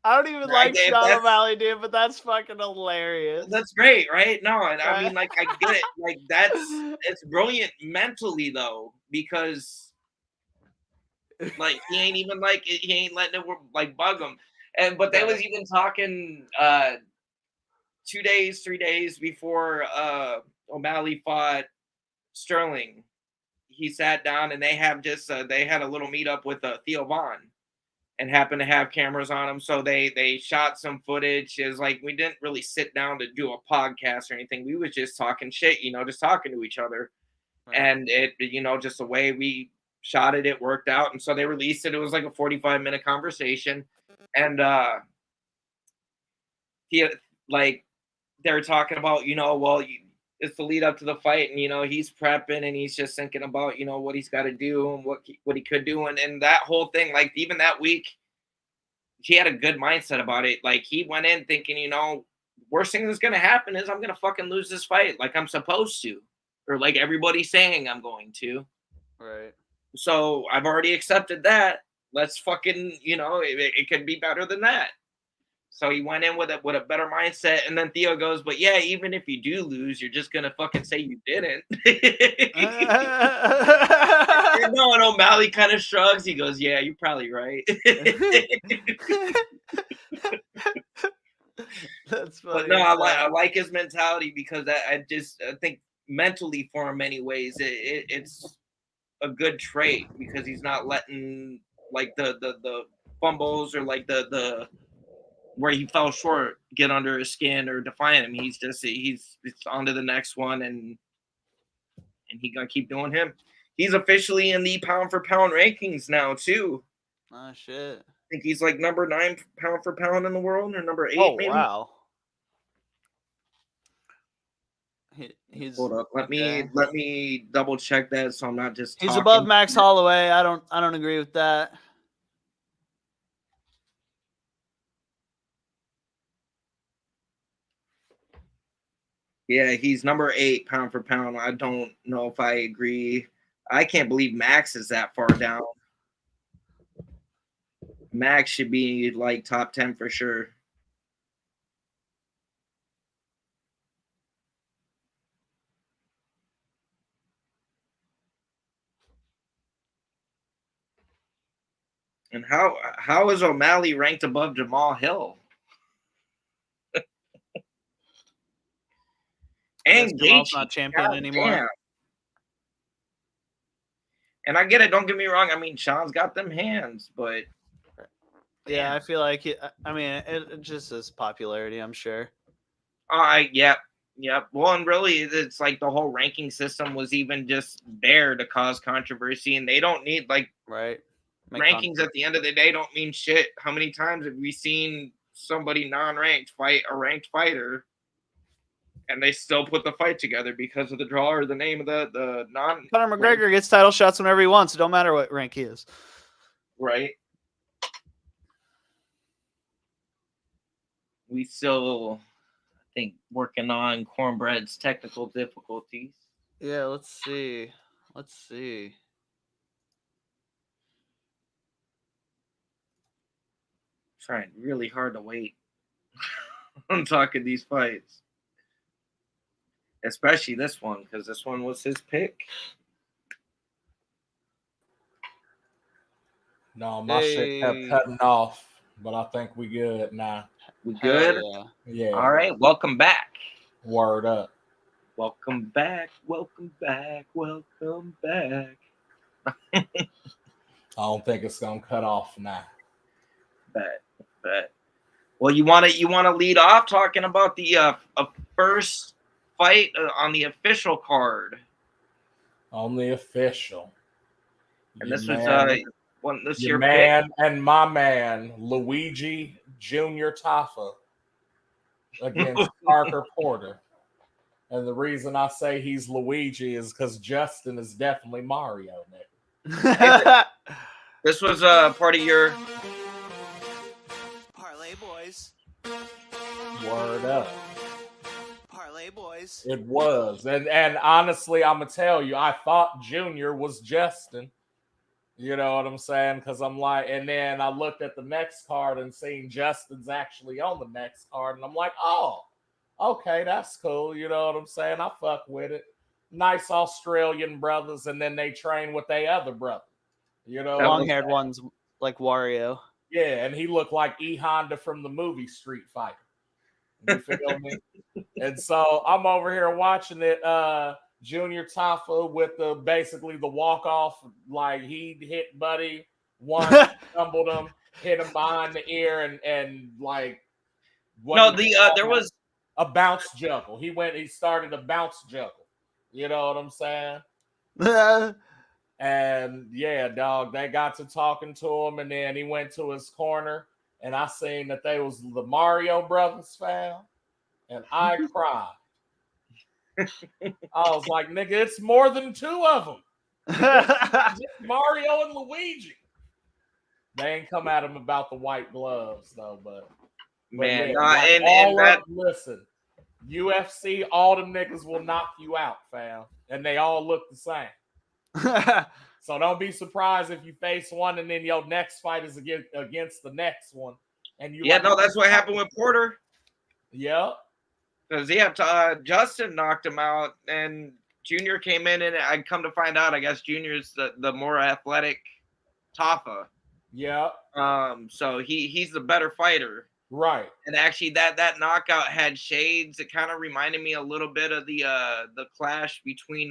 [SPEAKER 4] I don't even like Sean O'Malley, dude, but that's fucking hilarious.
[SPEAKER 3] That's great, right? No, and I mean, like, I get it. Like, it's brilliant mentally though, because like he ain't letting it like bug him. But they was even talking 3 days before O'Malley fought Sterling. He sat down and they had a little meetup with Theo Vaughn, and happened to have cameras on him. So they shot some footage. It was like we didn't really sit down to do a podcast or anything. We was just talking shit, just talking to each other. Right. And it, just the way we shot it, it worked out. And so they released it. It was like a 45-minute conversation, and they were talking about, it's the lead up to the fight, and he's prepping and he's just thinking about what he's got to do and what he could do, and that whole thing, like even that week he had a good mindset about it. Like he went in thinking, worst thing that's gonna happen is I'm gonna fucking lose this fight, like I'm supposed to, or like everybody's saying I'm going to.
[SPEAKER 4] Right.
[SPEAKER 3] So I've already accepted that. Let's fucking it could be better than that. So he went in with a better mindset, and then Theo goes, but yeah, even if you do lose, you're just gonna fucking say you didn't. And O'Malley kind of shrugs. He goes, yeah, you're probably right.
[SPEAKER 4] That's funny.
[SPEAKER 3] But no, I like his mentality, because I think mentally for him anyways, it's a good trait, because he's not letting like the fumbles or like the where he fell short get under his skin or define him. He's on to the next one, and he gonna keep doing him. He's officially in the pound for pound rankings now too.
[SPEAKER 4] Oh shit!
[SPEAKER 3] I think he's like number 9 pound for pound in the world, or number 8.
[SPEAKER 4] Oh
[SPEAKER 3] maybe.
[SPEAKER 4] Wow! He's
[SPEAKER 3] hold up. Let me double check that, so I'm not just.
[SPEAKER 4] He's above Max Holloway. I don't agree with that.
[SPEAKER 3] Yeah, he's number 8 pound for pound. I don't know if I agree. I can't believe Max is that far down. Max should be like top 10 for sure. And how is O'Malley ranked above Jamal Hill? And
[SPEAKER 4] Jamal's
[SPEAKER 3] Gaethje,
[SPEAKER 4] not champion anymore.
[SPEAKER 3] damn. And I get it. Don't get me wrong. I mean, Sean's got them hands, but
[SPEAKER 4] yeah, I feel like it just is popularity. I'm sure.
[SPEAKER 3] Yep. Well, and really, it's like the whole ranking system was even just there to cause controversy, and they don't need
[SPEAKER 4] right.
[SPEAKER 3] Rankings at the end of the day don't mean shit. How many times have we seen somebody non-ranked fight a ranked fighter, and they still put the fight together because of the draw or the name of the non?
[SPEAKER 4] Conor McGregor gets title shots whenever he wants. It don't matter what rank he is.
[SPEAKER 3] Right. We still, I think, working on Cornbread's technical difficulties.
[SPEAKER 4] Yeah, let's see.
[SPEAKER 3] Trying really hard to wait on talking these fights. Especially this one, because this one was his pick.
[SPEAKER 5] No, my shit kept cutting off, but I think we good now.
[SPEAKER 3] We good?
[SPEAKER 5] Yeah.
[SPEAKER 3] All right. Welcome back.
[SPEAKER 5] Word up.
[SPEAKER 3] Welcome back. Welcome back. Welcome back.
[SPEAKER 5] I don't think it's gonna cut off now.
[SPEAKER 3] Bet. Well, you want to lead off talking about the first fight on the official card.
[SPEAKER 5] On the official.
[SPEAKER 3] And this was
[SPEAKER 5] your
[SPEAKER 3] your
[SPEAKER 5] man
[SPEAKER 3] pick?
[SPEAKER 5] and my man Luigi Jr. Taffa against Parker Porter. And the reason I say he's Luigi is because Justin is definitely Mario,
[SPEAKER 3] Nick. This was part of your
[SPEAKER 4] parlay boys.
[SPEAKER 5] Word up.
[SPEAKER 4] Parlay boys.
[SPEAKER 5] It was. And honestly, I'm going to tell you, I thought Junior was Justin. You know what I'm saying? Because I'm like, and then I looked at the next card and seen Justin's actually on the next card. And I'm like, oh, okay, that's cool. You know what I'm saying? I fuck with it. Nice Australian brothers. And then they train with their other brother. You know,
[SPEAKER 4] long-haired ones like Wario.
[SPEAKER 5] Yeah, and he looked like E Honda from the movie Street Fighter. You feel me? And so I'm over here watching it. Junior Taffa with basically the walk off, like he hit Buddy once, stumbled him, hit him behind the ear, and like
[SPEAKER 3] there was
[SPEAKER 5] a bounce juggle. He started a bounce juggle. You know what I'm saying? And yeah, dog, they got to talking to him, and then he went to his corner, and I seen that they was the Mario Brothers fan, and I cried. I was like, nigga, it's more than two of them. Just Mario and Luigi. They ain't come at him about the white gloves, though, but
[SPEAKER 3] man,
[SPEAKER 5] listen, UFC, all them niggas will knock you out, fam. And they all look the same. So don't be surprised if you face one and then your next fight is against the next one. And
[SPEAKER 3] that's what happened with Porter.
[SPEAKER 5] Yeah.
[SPEAKER 3] Because Justin knocked him out, and Junior came in, and I come to find out, I guess Junior's the more athletic Taffa.
[SPEAKER 5] Yeah.
[SPEAKER 3] So he's the better fighter.
[SPEAKER 5] Right.
[SPEAKER 3] And actually, that knockout had shades. It kind of reminded me a little bit of the clash between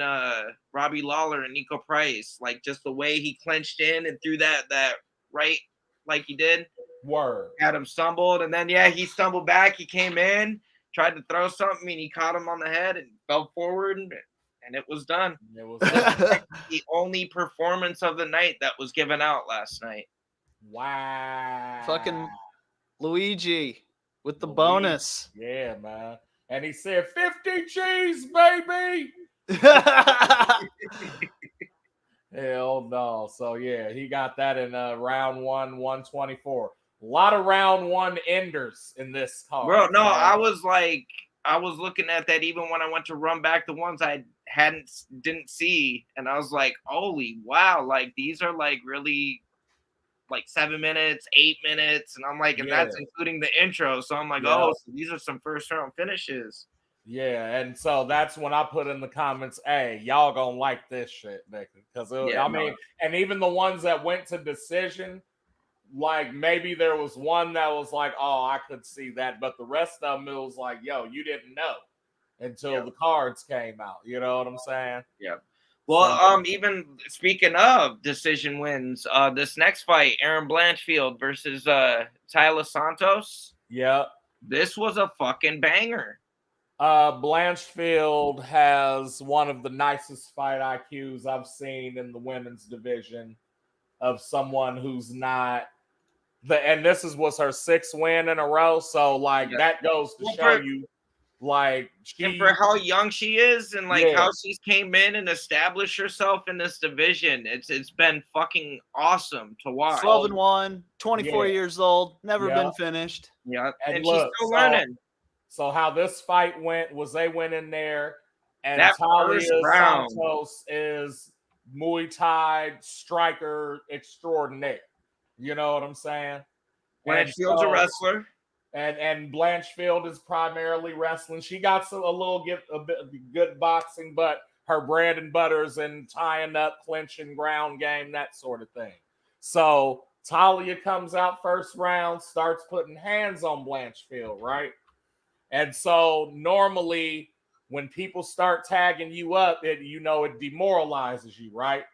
[SPEAKER 3] Robbie Lawler and Nico Price, like just the way he clenched in and threw that right like he did.
[SPEAKER 5] Word.
[SPEAKER 3] Had him stumbled, and then he stumbled back. He came in, tried to throw something, and he caught him on the head and fell forward, and it was done.
[SPEAKER 5] It was
[SPEAKER 3] the only performance of the night that was given out last night.
[SPEAKER 5] Wow.
[SPEAKER 4] Fucking Luigi with the bonus.
[SPEAKER 5] Yeah, man. And he said 50 G's, baby. Hell no. So yeah, he got that in round 1, 124. A lot of round 1 enders in this card.
[SPEAKER 3] Bro, no, I was looking at that even when I went to run back the ones I didn't see, and I was like, holy wow, like these are like really like 7 minutes, 8 minutes, and I'm like, and that's including the intro. So I'm like, oh, so these are some first round finishes.
[SPEAKER 5] Yeah, and so that's when I put in the comments, hey, y'all gonna like this shit, nigga. Because and even the ones that went to decision, like maybe there was one that was like, oh, I could see that, but the rest of them it was like, yo, you didn't know until the cards came out. You know what I'm saying?
[SPEAKER 3] Yeah. Well,
[SPEAKER 5] So-
[SPEAKER 3] even speaking of decision wins, this next fight, Aaron Blanchfield versus Tyler Santos.
[SPEAKER 5] Yeah.
[SPEAKER 3] This was a fucking banger.
[SPEAKER 5] Blanchfield has one of the nicest fight IQs I've seen in the women's division of someone who's not and this was her 6th win in a row. So like that goes to show you like
[SPEAKER 3] and for how young she is and like
[SPEAKER 5] Yeah.
[SPEAKER 3] how she's came in and established herself in this division, it's been fucking awesome to watch.
[SPEAKER 4] 12-1, 24
[SPEAKER 5] Yeah.
[SPEAKER 4] years old, never
[SPEAKER 5] Yeah.
[SPEAKER 4] been finished.
[SPEAKER 3] Yeah, and
[SPEAKER 5] look,
[SPEAKER 3] she's still learning.
[SPEAKER 5] So how this fight went was they went in there and
[SPEAKER 3] That
[SPEAKER 5] Talia
[SPEAKER 3] first round.
[SPEAKER 5] Santos is Muay Thai striker extraordinaire. You know what I'm saying?
[SPEAKER 3] Blanchfield's a wrestler.
[SPEAKER 5] And Blanchfield is primarily wrestling. She got a bit of good boxing, but her bread and butter is in tying up, clinching, ground game, that sort of thing. So Talia comes out first round, starts putting hands on Blanchfield, right? And so normally when people start tagging you up, it demoralizes you, right?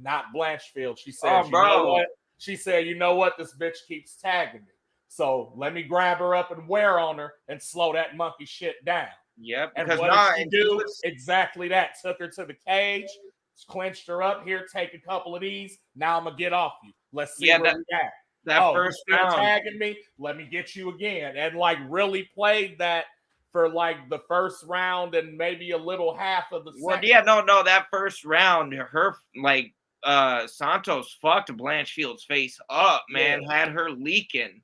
[SPEAKER 5] Not Blanchfield. She said, you know what? She said, you know what? This bitch keeps tagging me. So let me grab her up and wear on her and slow that monkey shit down.
[SPEAKER 3] Yep.
[SPEAKER 5] And
[SPEAKER 3] Because
[SPEAKER 5] what did she do? Exactly that. Took her to the cage, clinched her up. Here, take a couple of these. Now I'm going to get off you. Let's see where we at.
[SPEAKER 3] That first round.
[SPEAKER 5] Tagging me. Let me get you again. And like really played that for like the first round and maybe a little half of the second.
[SPEAKER 3] Well, yeah, no, that first round, her like Santos fucked Blanchfield's face up, man.
[SPEAKER 5] Yeah.
[SPEAKER 3] Had her leaking.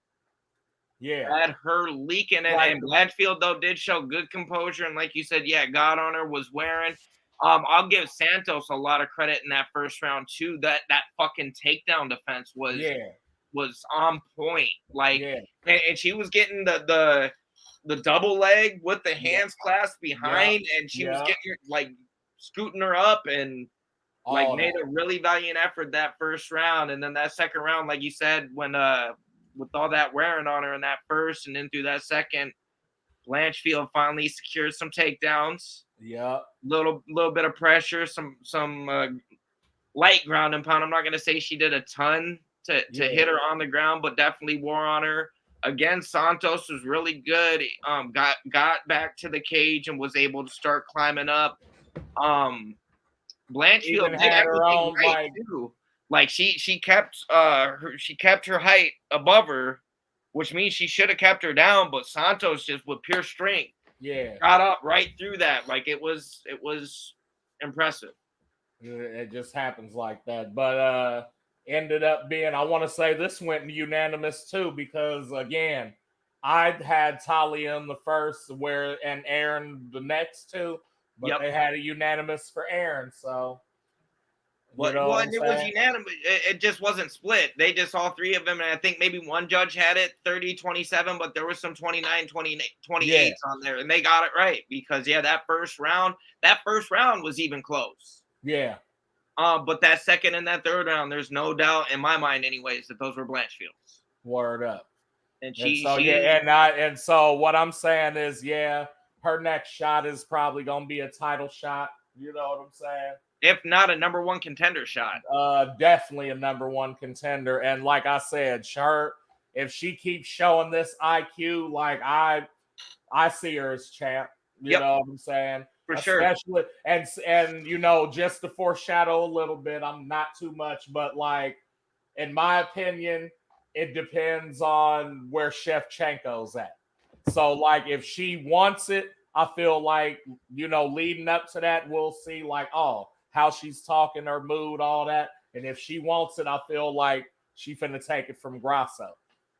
[SPEAKER 5] Yeah.
[SPEAKER 3] Had her leaking. And Blanchfield, though, did show good composure. And like you said, yeah, God on her was wearing. I'll give Santos a lot of credit in that first round, too. That fucking takedown defense was on point. Like, and she was getting the double leg with the hands clasped behind, and she was getting like scooting her up and like made a really valiant effort that first round. And then that second round, like you said, when with all that wearing on her in that first and then through that second, Blanchfield finally secured some takedowns.
[SPEAKER 5] Yeah.
[SPEAKER 3] Little bit of pressure, some light ground and pound. I'm not gonna say she did a ton to hit her on the ground, but definitely wore on her. Again, Santos was really good. Got back to the cage and was able to start climbing up. Blanchfield did everything right too. Like she kept her height above her, which means she should have kept her down, but Santos just with pure strength, got up right through that. Like it was impressive.
[SPEAKER 5] It just happens like that. But ended up being, I want to say this went unanimous too, because again, I had Talia in the first and Aaron the next two, but they had a unanimous for Aaron. So
[SPEAKER 3] it was unanimous. It just wasn't split. They just all three of them, and I think maybe one judge had it 30-27, but there was some 29, 28 on there, and they got it right because that first round was even close.
[SPEAKER 5] Yeah.
[SPEAKER 3] But that second and that third round, there's no doubt in my mind, anyways, that those were Blanchfield's.
[SPEAKER 5] Word up.
[SPEAKER 3] And
[SPEAKER 5] so what I'm saying is, her next shot is probably gonna be a title shot. You know what I'm saying?
[SPEAKER 3] If not a number one contender shot.
[SPEAKER 5] Definitely a number one contender. And like I said, if she keeps showing this IQ, like I see her as champ. You know what I'm saying?
[SPEAKER 3] For sure.
[SPEAKER 5] Especially and just to foreshadow a little bit, I'm not too much, but like in my opinion, it depends on where Shevchenko's at. So like if she wants it, I feel like, leading up to that, we'll see like, how she's talking, her mood, all that. And if she wants it, I feel like she finna take it from Grasso.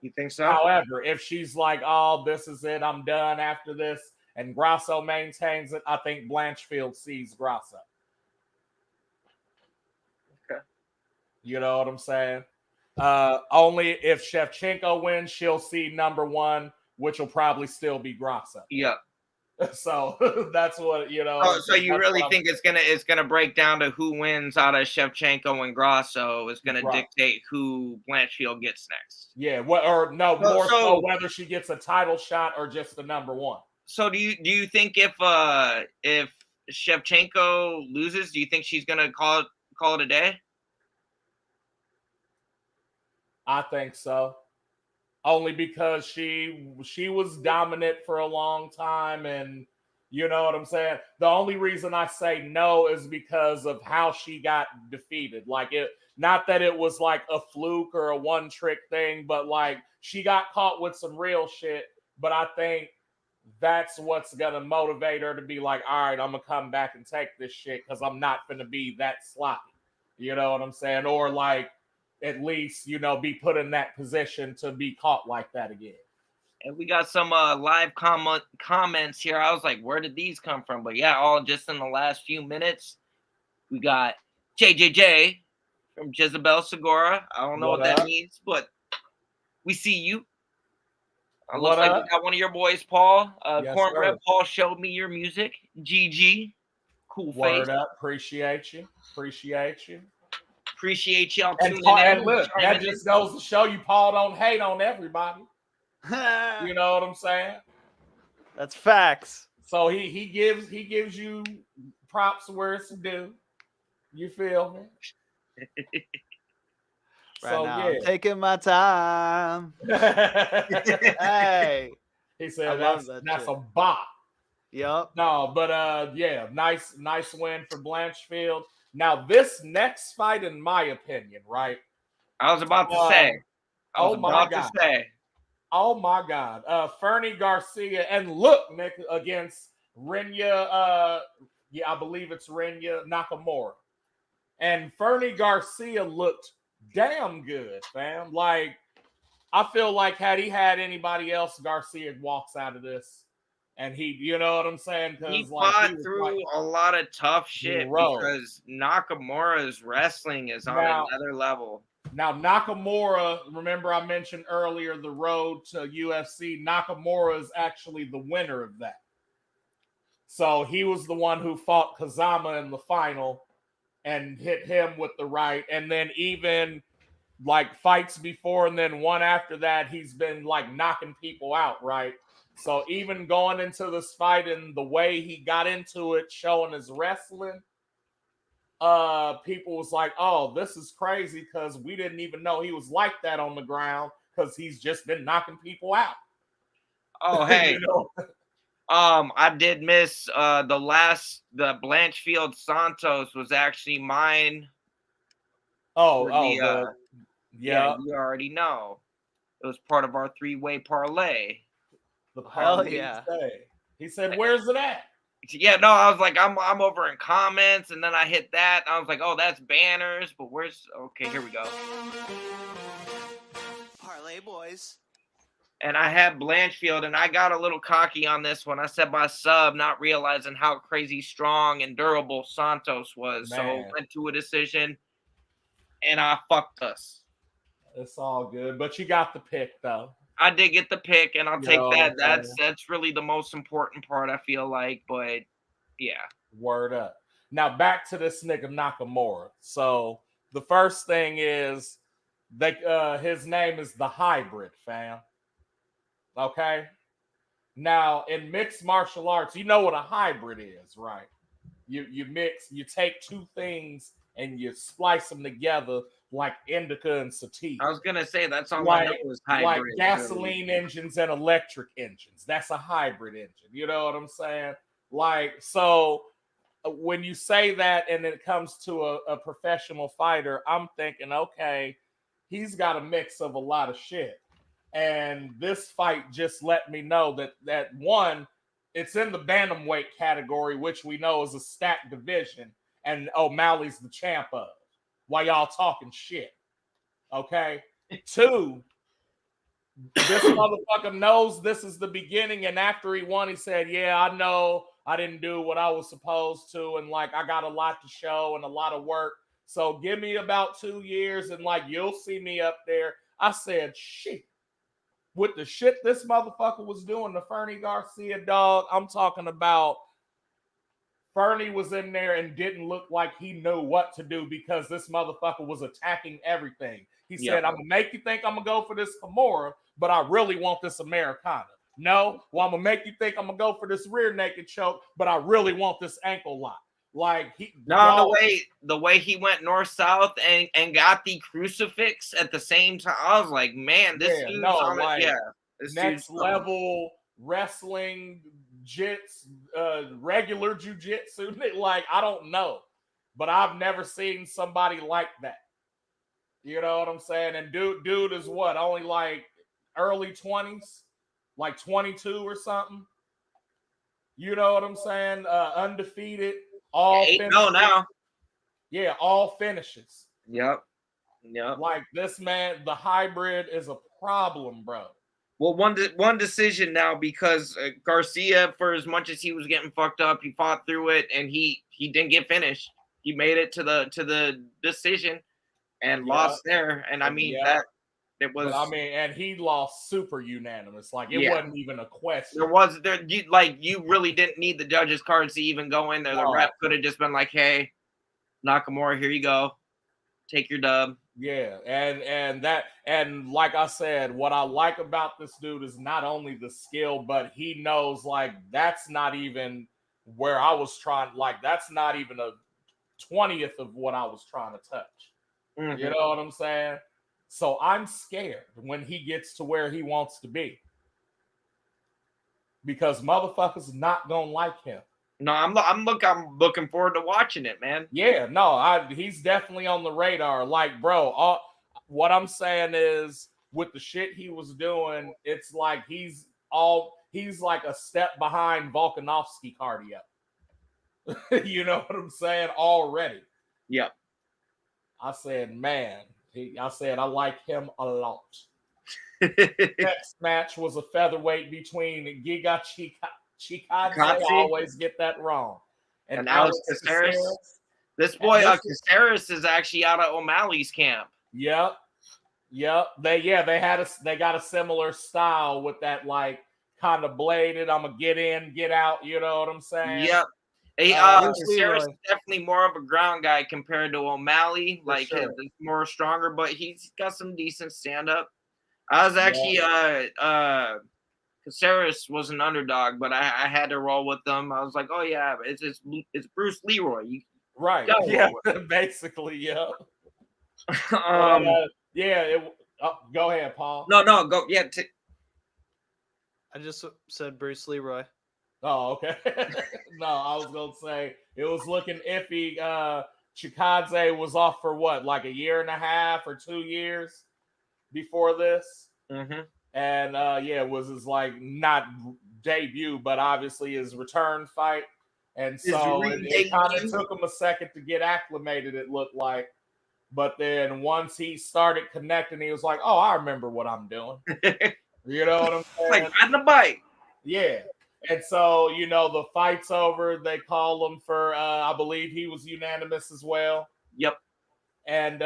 [SPEAKER 3] You think so?
[SPEAKER 5] However, if she's like, this is it, I'm done after this, and Grasso maintains it, I think Blanchfield sees Grasso.
[SPEAKER 3] Okay.
[SPEAKER 5] You know what I'm saying? Only if Shevchenko wins, she'll see number one, which will probably still be Grasso.
[SPEAKER 3] Yeah.
[SPEAKER 2] So that's what
[SPEAKER 3] Oh, so you
[SPEAKER 2] that's
[SPEAKER 3] really
[SPEAKER 2] what
[SPEAKER 3] think it's gonna break down to who wins out of Shevchenko and Grasso is gonna
[SPEAKER 2] Right.
[SPEAKER 3] dictate who Blanchfield gets next.
[SPEAKER 2] Yeah, what or no,
[SPEAKER 3] So-
[SPEAKER 2] more so
[SPEAKER 3] so-
[SPEAKER 2] whether she gets a title shot or just the number one.
[SPEAKER 3] So do you think if Shevchenko loses, do you think she's gonna call it a day?
[SPEAKER 2] I think so. Only because she was dominant for a long time, and you know what I'm saying? The only reason I say no is because of how she got defeated. Like, it not that it was like a fluke or a one trick thing, but like she got caught with some real shit. But I think that's what's gonna motivate her to be like, all right, I'm gonna come back and take this shit because I'm not gonna be that sloppy. You know what I'm saying? Or like at least, be put in that position to be caught like that again.
[SPEAKER 3] And we got some live comments here. I was like, where did these come from? But yeah, all just in the last few minutes. We got JJJ from Jezebel Segura. I don't know what that means, but we see you. Looks like we got one of your boys, Paul.
[SPEAKER 2] Yes,
[SPEAKER 3] Cornbread
[SPEAKER 2] sir.
[SPEAKER 3] Paul showed me your music. GG. Cool
[SPEAKER 2] Word
[SPEAKER 3] face.
[SPEAKER 2] up. Appreciate you. Appreciate you.
[SPEAKER 3] Appreciate y'all
[SPEAKER 2] And,
[SPEAKER 3] tuning in.
[SPEAKER 2] and look, that
[SPEAKER 3] chiming in.
[SPEAKER 2] just goes to show you Paul don't hate on everybody. You know what I'm saying?
[SPEAKER 4] That's facts.
[SPEAKER 2] So he gives you props where it's due. You feel me?
[SPEAKER 4] Right now, I'm taking my time.
[SPEAKER 2] Yeah.
[SPEAKER 4] Hey,
[SPEAKER 2] He
[SPEAKER 4] I
[SPEAKER 2] said
[SPEAKER 4] love
[SPEAKER 2] that's
[SPEAKER 4] that
[SPEAKER 2] a bop.
[SPEAKER 4] Yup.
[SPEAKER 2] No, but yeah, nice win for Blanchfield. Now this next fight, in my opinion, right?
[SPEAKER 3] I was about to say.
[SPEAKER 2] Oh my God. Fernie Garcia, and look, Nick, against Rinya, I believe it's Rinya Nakamura. And Fernie Garcia looked damn good, fam. Like, I feel like had he had anybody else, Garcia walks out of this. And you know what I'm saying?
[SPEAKER 3] He
[SPEAKER 2] Because
[SPEAKER 3] fought through a lot of tough shit
[SPEAKER 2] rose.
[SPEAKER 3] because Nakamura's wrestling is on another level.
[SPEAKER 2] Now, Nakamura, remember I mentioned earlier the road to UFC. Nakamura is actually the winner of that. So he was the one who fought Kazama in the final and hit him with the right. And then even like fights before and then one after that, he's been like knocking people out, right? So even going into this fight and the way he got into it, showing his wrestling, people was like, oh, this is crazy because we didn't even know he was like that on the ground because he's just been knocking people out.
[SPEAKER 3] Oh, hey. I did miss the Blanchfield Santos was actually mine. Yeah, you already know. It was part of our 3-way parlay.
[SPEAKER 2] The
[SPEAKER 4] Hell yeah.
[SPEAKER 2] He said, where's it at?
[SPEAKER 3] Yeah, no, I was like, I'm over in comments, and then I hit that. And I was like, oh, that's banners, but where's okay, here we go.
[SPEAKER 6] Parlay boys.
[SPEAKER 3] And I had Blanchfield, and I got a little cocky on this one. I said my sub, not realizing how crazy strong and durable Santos was.
[SPEAKER 2] Man.
[SPEAKER 3] So went to a decision, and I fucked us.
[SPEAKER 2] It's all good, but you got the pick though.
[SPEAKER 3] I did get the pick, and I'll take that.
[SPEAKER 2] Okay.
[SPEAKER 3] That's really the most important part, I feel like. But yeah,
[SPEAKER 2] word up. Now back to this nigga Nakamura. So the first thing is his name is the Hybrid, fam. Okay. Now in mixed martial arts, you know what a hybrid is, right? You take two things and you splice them together like indica and sativa.
[SPEAKER 3] I was gonna say that's all
[SPEAKER 2] like,
[SPEAKER 3] I know was hybrid.
[SPEAKER 2] Like gasoline engines and electric engines. That's a hybrid engine. You know what I'm saying? Like, so when you say that and it comes to a professional fighter, I'm thinking, okay, he's got a mix of a lot of shit. And this fight just let me know that one, it's in the bantamweight category, which we know is a stacked division, and O'Malley's the champ of. While y'all talking shit, okay? Two, this motherfucker knows this is the beginning, and after he won, he said, "Yeah, I know I didn't do what I was supposed to, and like I got a lot to show and a lot of work. So give me about 2 years, and like you'll see me up there." I said, "Shit." with the shit this motherfucker was doing to Fernie Garcia, dog, I'm talking about Fernie was in there and didn't look like he knew what to do because this motherfucker was attacking everything. He said, I'm going to make you think I'm going to go for this Kimura, but I really want this Americana. No, well, I'm going to make you think I'm going to go for this rear naked choke, but I really want this ankle lock. Like,
[SPEAKER 3] the way he went north-south and got the crucifix at the same time, I was like, man, this dude's on it. Yeah. This
[SPEAKER 2] next level wrestling, regular jiu-jitsu. Like, I don't know, but I've never seen somebody like that. You know what I'm saying? And dude is what, only like early 20s, like 22 or something. You know what I'm saying? Undefeated, all
[SPEAKER 3] 8-0 now.
[SPEAKER 2] Yeah, all finishes.
[SPEAKER 3] Yep.
[SPEAKER 2] Like, this man, the hybrid is a problem, bro.
[SPEAKER 3] Well, one decision now, because Garcia, for as much as he was getting fucked up, he fought through it and he didn't get finished. He made it to the decision and lost there. And I mean that it was.
[SPEAKER 2] But, I mean, and he lost super unanimous. Like, it wasn't even a question.
[SPEAKER 3] You really didn't need the judges' cards to even go in there. The ref could have just been like, "Hey, Nakamura, here you go, take your dub."
[SPEAKER 2] Yeah, and like I said, what I like about this dude is not only the skill, but he knows, like, that's not even where I was trying. Like, that's not even a 20th of what I was trying to touch. Mm-hmm. You know what I'm saying? So I'm scared when he gets to where he wants to be, because motherfuckers not gonna like him.
[SPEAKER 3] No, I'm looking forward to watching it, man.
[SPEAKER 2] Yeah, no, he's definitely on the radar. Like, bro, what I'm saying is, with the shit he was doing, it's like he's like a step behind Volkanovski cardio. You know what I'm saying? Already.
[SPEAKER 3] Yep.
[SPEAKER 2] I said, man, I like him a lot. Next match was a featherweight between Giga Chikadze. I always get that wrong.
[SPEAKER 3] And Alex Caceres. This boy, Caceres, is actually out of O'Malley's camp.
[SPEAKER 2] Yep. They got a similar style with that, like, kind of bladed. I'm gonna get in, get out. You know what I'm saying?
[SPEAKER 3] Yep. Caceres is definitely more of a ground guy compared to O'Malley. Like, he's more stronger, but he's got some decent stand up. I was actually Caceres was an underdog, but I had to roll with them. I was like, oh yeah, it's Bruce Leroy.
[SPEAKER 2] Right. Yeah. Basically, yeah. Go ahead, Paul.
[SPEAKER 3] No, go. Yeah.
[SPEAKER 4] I just said Bruce Leroy.
[SPEAKER 2] Oh, okay. No, I was gonna say it was looking iffy. Chikadze was off for what, like a year and a half or 2 years before this.
[SPEAKER 3] Mm-hmm.
[SPEAKER 2] And it was his, like, not debut, but obviously his return fight. And so it kind of took him a second to get acclimated, it looked like. But then once he started connecting, he was like, oh, I remember what I'm doing. You know what I'm saying?
[SPEAKER 3] Like, riding a bike.
[SPEAKER 2] Yeah. And so, you know, the fight's over. They call him for, I believe he was unanimous as well.
[SPEAKER 3] Yep.
[SPEAKER 2] And,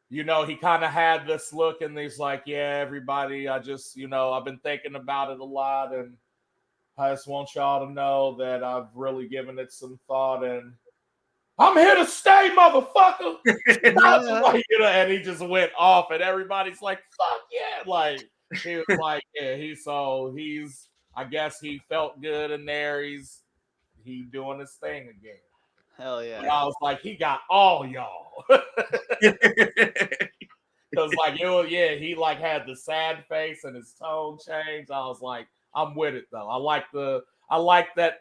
[SPEAKER 2] you know, he kind of had this look and he's like, yeah, everybody, I've been thinking about it a lot. And I just want y'all to know that I've really given it some thought and I'm here to stay, motherfucker. Like, you know, and he just went off and everybody's like, fuck yeah. Like, he was like, yeah, I guess he felt good in there. He's doing his thing again.
[SPEAKER 4] Hell yeah.
[SPEAKER 2] And I was like, he got all y'all. Because, like, he, like, had the sad face and his tone changed. I was like, I'm with it, though. I like that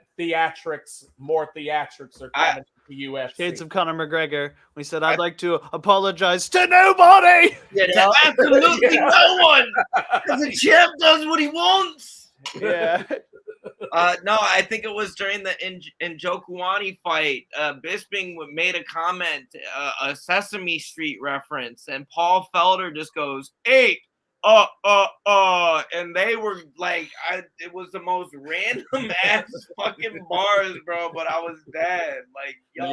[SPEAKER 2] more theatrics are coming to UFC.
[SPEAKER 4] Shades of Conor McGregor. We said, I'd like to apologize to nobody.
[SPEAKER 3] Yeah, absolutely no one. Because the champ does what he wants.
[SPEAKER 4] Yeah.
[SPEAKER 3] No, I think it was during the Njokuani fight. Bisping made a comment, a Sesame Street reference, and Paul Felder just goes, 8, and they were like, it was the most random ass fucking bars, bro. But I was dead, like, yo.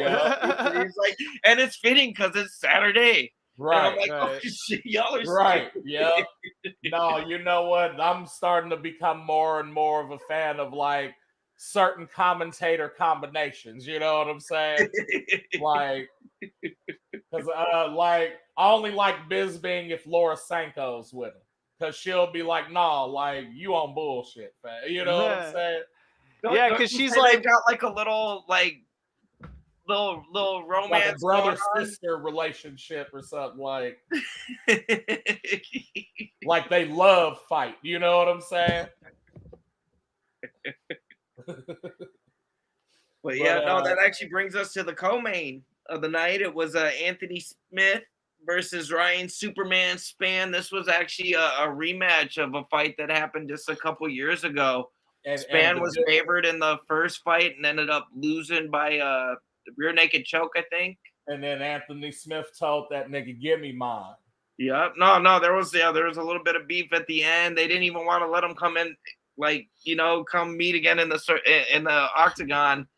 [SPEAKER 3] He's like, and it's fitting because it's Saturday.
[SPEAKER 2] Right.
[SPEAKER 3] And I'm like,
[SPEAKER 4] right.
[SPEAKER 3] oh shit, y'all are
[SPEAKER 2] Right.
[SPEAKER 3] stupid.
[SPEAKER 2] Yeah. No, you know what? I'm starting to become more and more of a fan of like certain commentator combinations. You know what I'm saying? Like, because like I only like Bisbing if Laura Sanko's with him, because she'll be like, "Nah, like you on bullshit, fam." You know what I'm saying?
[SPEAKER 4] Yeah,
[SPEAKER 3] Don't
[SPEAKER 4] 'cause
[SPEAKER 3] you
[SPEAKER 4] she's
[SPEAKER 3] say
[SPEAKER 4] like-
[SPEAKER 3] they've got like a little
[SPEAKER 2] Like a
[SPEAKER 3] romance
[SPEAKER 2] brother
[SPEAKER 3] going on?
[SPEAKER 2] sister relationship or something, like they love fight. You know what I'm saying?
[SPEAKER 3] But yeah, no,
[SPEAKER 2] uh,
[SPEAKER 3] that actually brings us to the co-main of the night. It was Anthony Smith versus Ryan Superman Spann. This was actually a rematch of a fight that happened just a couple years ago.
[SPEAKER 2] and
[SPEAKER 3] Spann was favored in the first fight and ended up losing by rear naked choke, I think.
[SPEAKER 2] And then Anthony Smith told that nigga, "Give me mine."
[SPEAKER 3] Yeah, no, there was a little bit of beef at the end. They didn't even want to let him come in, come meet again in the octagon.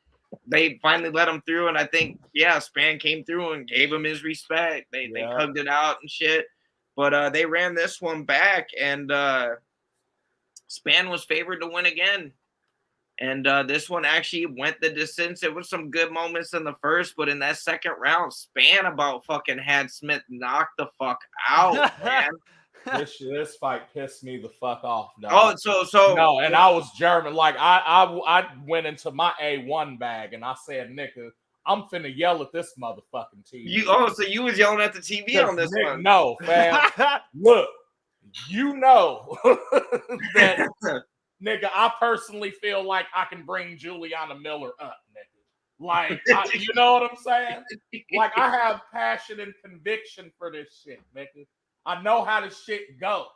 [SPEAKER 3] They finally let him through, and I think Spann came through and gave him his respect. They hugged it out and shit, but they ran this one back, and Spann was favored to win again. And this one actually went the distance. It was some good moments in the first, but in that second round, Spann about fucking had Smith knocked the fuck out, man.
[SPEAKER 2] This fight pissed me the fuck off, dog.
[SPEAKER 3] Oh, so
[SPEAKER 2] no, and I was German. Like I went into my A1 bag and I said, "Nigga, I'm finna yell at this motherfucking TV."
[SPEAKER 3] So you was yelling at the TV on this one?
[SPEAKER 2] No, fam. Look, you know that. Nigga, I personally feel like I can bring Juliana Miller up, nigga. Like, you know what I'm saying? Like, I have passion and conviction for this shit, nigga. I know how this shit go.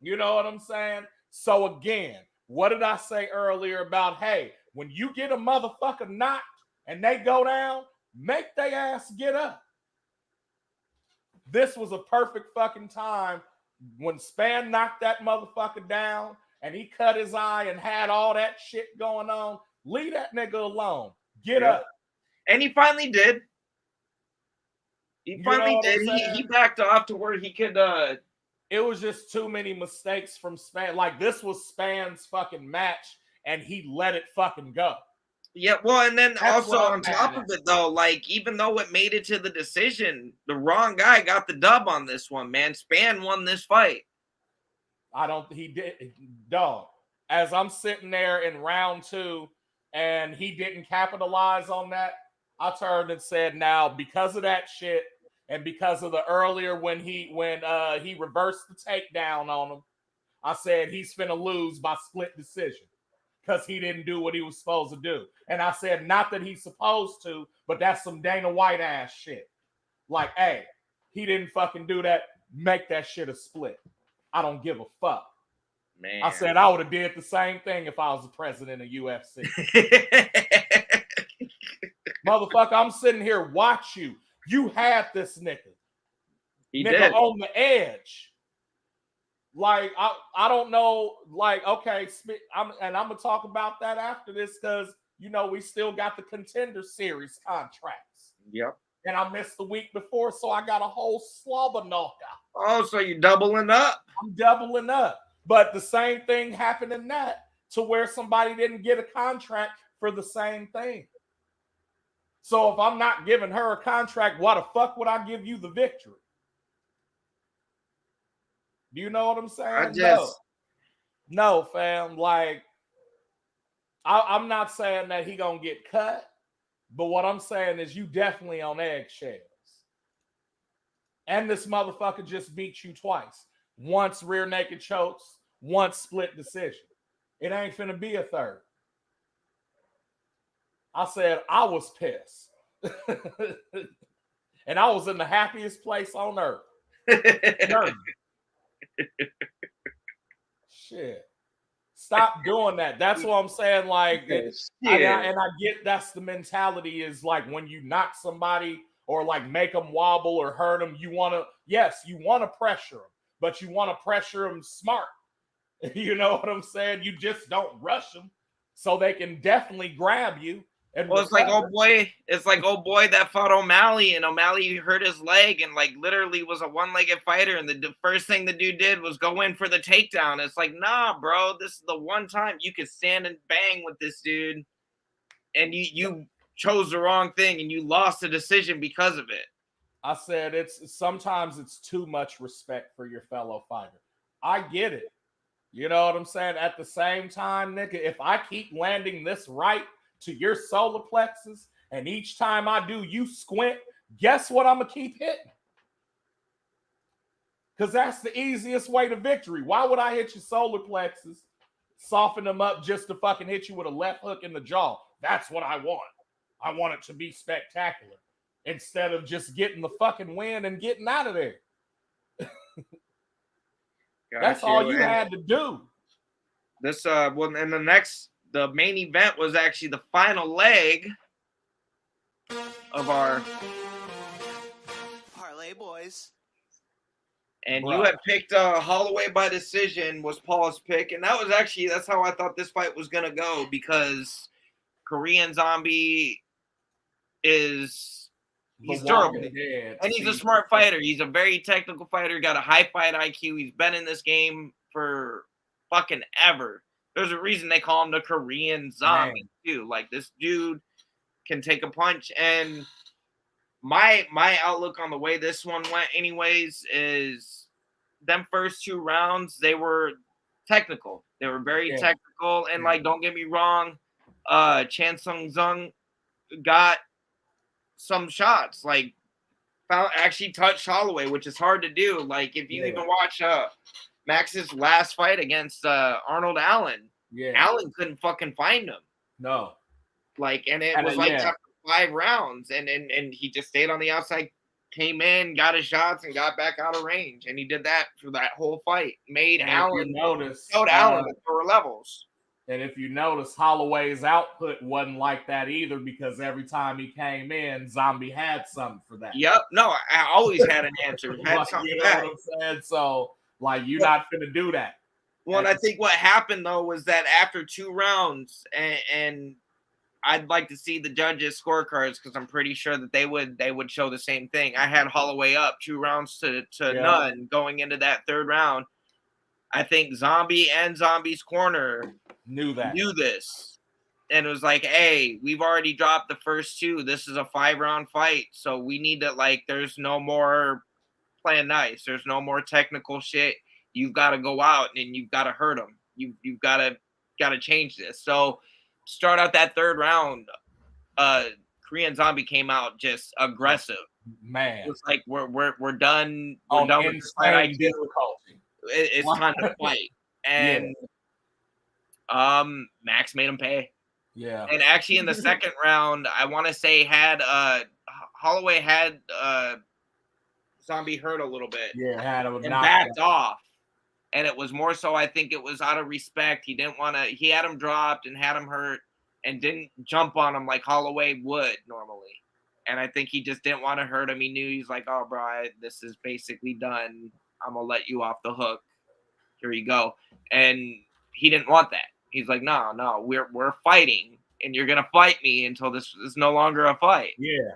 [SPEAKER 2] You know what I'm saying? So again, what did I say earlier about, hey, when you get a motherfucker knocked and they go down, make they ass get up. This was a perfect fucking time when Spann knocked that motherfucker down and he cut his eye and had all that shit going on. Leave that nigga alone. Get up.
[SPEAKER 3] And he finally did. He finally did.
[SPEAKER 2] He
[SPEAKER 3] He backed off to where he could.
[SPEAKER 2] It was just too many mistakes from Spann. Like, this was Spann's fucking match, and he let it fucking go.
[SPEAKER 3] Yeah, well, and then
[SPEAKER 2] That's
[SPEAKER 3] also on top of it, though, like, even though it made it to the decision, the wrong guy got the dub on this one, man. Spann won this fight.
[SPEAKER 2] He did, dog. As I'm sitting there in round 2 and he didn't capitalize on that, I turned and said, now, because of that shit and because of the earlier when he reversed the takedown on him, I said he's finna lose by split decision because he didn't do what he was supposed to do. And I said, not that he's supposed to, but that's some Dana White ass shit. Like, hey, he didn't fucking do that. Make that shit a split. I don't give a fuck.
[SPEAKER 3] Man.
[SPEAKER 2] I said I would have did the same thing if I was the president of UFC. Motherfucker, I'm sitting here watch you. You had this nigga.
[SPEAKER 3] He
[SPEAKER 2] nigga
[SPEAKER 3] did.
[SPEAKER 2] On the edge. Like, I don't know. Like, okay, I'm going to talk about that after this because, you know, we still got the Contender Series contracts.
[SPEAKER 3] Yep.
[SPEAKER 2] And I missed the week before, so I got a whole slobber knockout.
[SPEAKER 3] Oh, so you're doubling up?
[SPEAKER 2] I'm doubling up. But the same thing happened in that to where somebody didn't get a contract for the same thing. So if I'm not giving her a contract, why the fuck would I give you the victory? Do you know what I'm saying? No, fam. Like, I'm not saying that he gonna get cut, but what I'm saying is you definitely on eggshells. And this motherfucker just beat you twice. Once rear naked chokes, once split decision. It ain't finna be a third. I said I was pissed. And I was in the happiest place on earth. Shit. Stop doing that. That's what I'm saying. Like, and I get that's the mentality is like when you knock somebody or like make them wobble or hurt them, you want to pressure them, but you want to pressure them smart. You know what I'm saying? You just don't rush them so they can definitely grab you. And
[SPEAKER 3] Well, it's like old boy that fought O'Malley, and O'Malley hurt his leg, and like literally was a one-legged fighter, and the first thing the dude did was go in for the takedown. It's like, nah, bro, this is the one time you could stand and bang with this dude, and you chose the wrong thing, and you lost the decision because of it.
[SPEAKER 2] I said sometimes it's too much respect for your fellow fighter. I get it. You know what I'm saying? At the same time, nigga, if I keep landing this right to your solar plexus, and each time I do, you squint, guess what I'm gonna keep hitting? Because that's the easiest way to victory. Why would I hit your solar plexus, soften them up just to fucking hit you with a left hook in the jaw? That's what I want. I want it to be spectacular instead of just getting the fucking win and getting out of there. That's all you had to do.
[SPEAKER 3] This well, and the main event was actually the final leg of our
[SPEAKER 6] parlay boys.
[SPEAKER 3] And
[SPEAKER 2] Bruh.
[SPEAKER 3] you had picked Holloway by decision was Paul's pick, and that's how I thought this fight was gonna go, because Korean Zombie he's durable, and he's a smart fighter. He's a very technical fighter. Got a high fight IQ. He's been in this game for fucking ever. There's a reason they call him the Korean Zombie too. Like, this dude can take a punch. And my outlook on the way this one went, anyways, is them first 2 rounds, they were technical. They were very technical, and like, don't get me wrong, Chan Sung Jung got some shots, like actually touched Holloway, which is hard to do. Like, if you even watch Max's last fight against Arnold Allen, Allen couldn't fucking find him.
[SPEAKER 2] No.
[SPEAKER 3] Like, and it was like after 5 rounds, and he just stayed on the outside, came in, got his shots, and got back out of range. And he did that for that whole fight. Made Allen showed Allen at lower levels.
[SPEAKER 2] And if you notice, Holloway's output wasn't like that either, because every time he came in, Zombie had something for that.
[SPEAKER 3] Yep. No, I always had an answer. Had something
[SPEAKER 2] you know what I'm saying? So, like, you're not finna do that.
[SPEAKER 3] Well, and I think what happened, though, was that after 2 rounds, and I'd like to see the judges' scorecards, because I'm pretty sure that they would show the same thing. I had Holloway up 2 rounds to none going into that 3rd round. I think Zombie and Zombie's corner knew this, and it was like, hey, we've already dropped the first 2. This is a 5-round fight, so we need to, like, there's no more playing nice. There's no more technical shit. You've got to go out and you've got to hurt them. You've got to change this. So start out that 3rd round, Korean Zombie came out just aggressive.
[SPEAKER 2] Man,
[SPEAKER 3] it's like we're done.
[SPEAKER 2] We're
[SPEAKER 3] done with this fight. It's time to fight. And Max made him pay.
[SPEAKER 2] Yeah.
[SPEAKER 3] And actually, in the 2nd round, I want to say Holloway had Zombie hurt a little bit.
[SPEAKER 2] Yeah, had him
[SPEAKER 3] and backed off. And it was more so, I think it was out of respect. He didn't want to. He had him dropped and had him hurt, and didn't jump on him like Holloway would normally. And I think he just didn't want to hurt him. He knew, he's like, oh, bro, this is basically done. I'm gonna let you off the hook. Here you go. And he didn't want that. He's like, no, we're fighting, and you're gonna fight me until this is no longer a fight.
[SPEAKER 2] Yeah.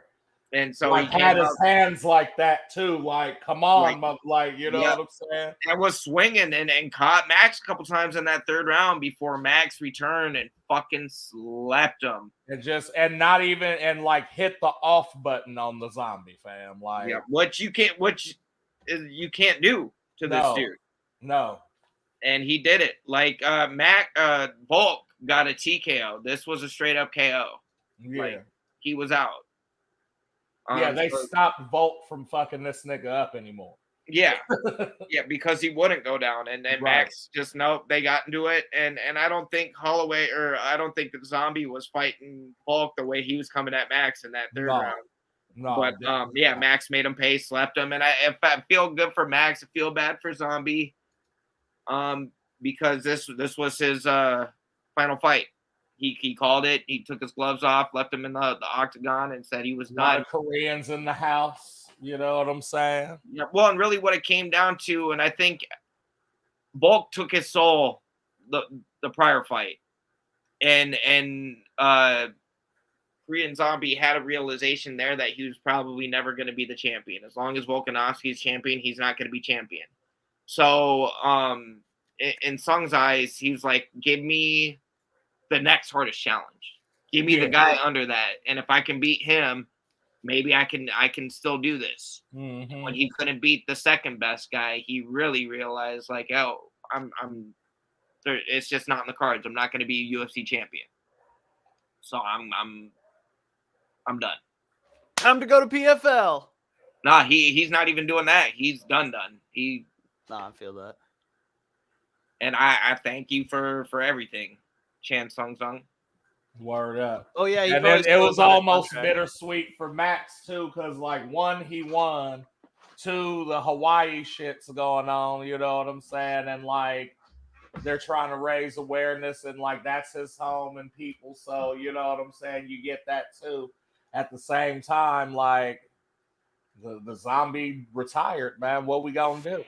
[SPEAKER 3] And so
[SPEAKER 2] like, he had his hands like that too. Like, come on, like, you know what I'm saying?
[SPEAKER 3] And was swinging and caught Max a couple times in that 3rd round before Max returned and fucking slapped him.
[SPEAKER 2] And not even, and like, hit the off button on the Zombie, fam. Like,
[SPEAKER 3] what you can't do to this dude.
[SPEAKER 2] No.
[SPEAKER 3] And he did it. Like, Volk got a TKO. This was a straight up KO.
[SPEAKER 2] Yeah.
[SPEAKER 3] Like, he was out.
[SPEAKER 2] They stopped Volk from fucking this nigga up anymore.
[SPEAKER 3] Yeah. Because he wouldn't go down. And Max just, nope, they got into it. And I don't think Holloway, or I don't think the Zombie was fighting Volk the way he was coming at Max in that 3rd round.
[SPEAKER 2] No.
[SPEAKER 3] But Max made him pay, slept him. And if I feel good for Max, I feel bad for Zombie. Because this was his final fight. He called it. He took his gloves off, left him in the octagon, and said he was done.
[SPEAKER 2] A lot of Koreans in the house. You know what I'm saying?
[SPEAKER 3] Yeah. Well, and really what it came down to, and I think Volk took his soul the prior fight. And Korean Zombie had a realization there that he was probably never going to be the champion. As long as Volkanovski's champion, he's not going to be champion. So, in Sung's eyes, he was like, give me the next hardest challenge. Give me the guy under that. And if I can beat him, maybe I can still do this.
[SPEAKER 2] Mm-hmm.
[SPEAKER 3] When he couldn't beat the second best guy, he really realized like, oh, it's just not in the cards. I'm not going to be a UFC champion. So I'm done.
[SPEAKER 4] Time to go to PFL.
[SPEAKER 3] Nah, he's not even doing that. He's done.
[SPEAKER 4] Nah, I feel that.
[SPEAKER 3] And I thank you for everything, Chan Sung Sung.
[SPEAKER 2] Word up.
[SPEAKER 4] Oh yeah,
[SPEAKER 2] And then it was almost bittersweet for Max too, because like one, he won, two, the Hawaii shit's going on, you know what I'm saying? And like they're trying to raise awareness, and like that's his home and people, so you know what I'm saying, you get that too. At the same time, like the zombie retired, man. What we gonna do?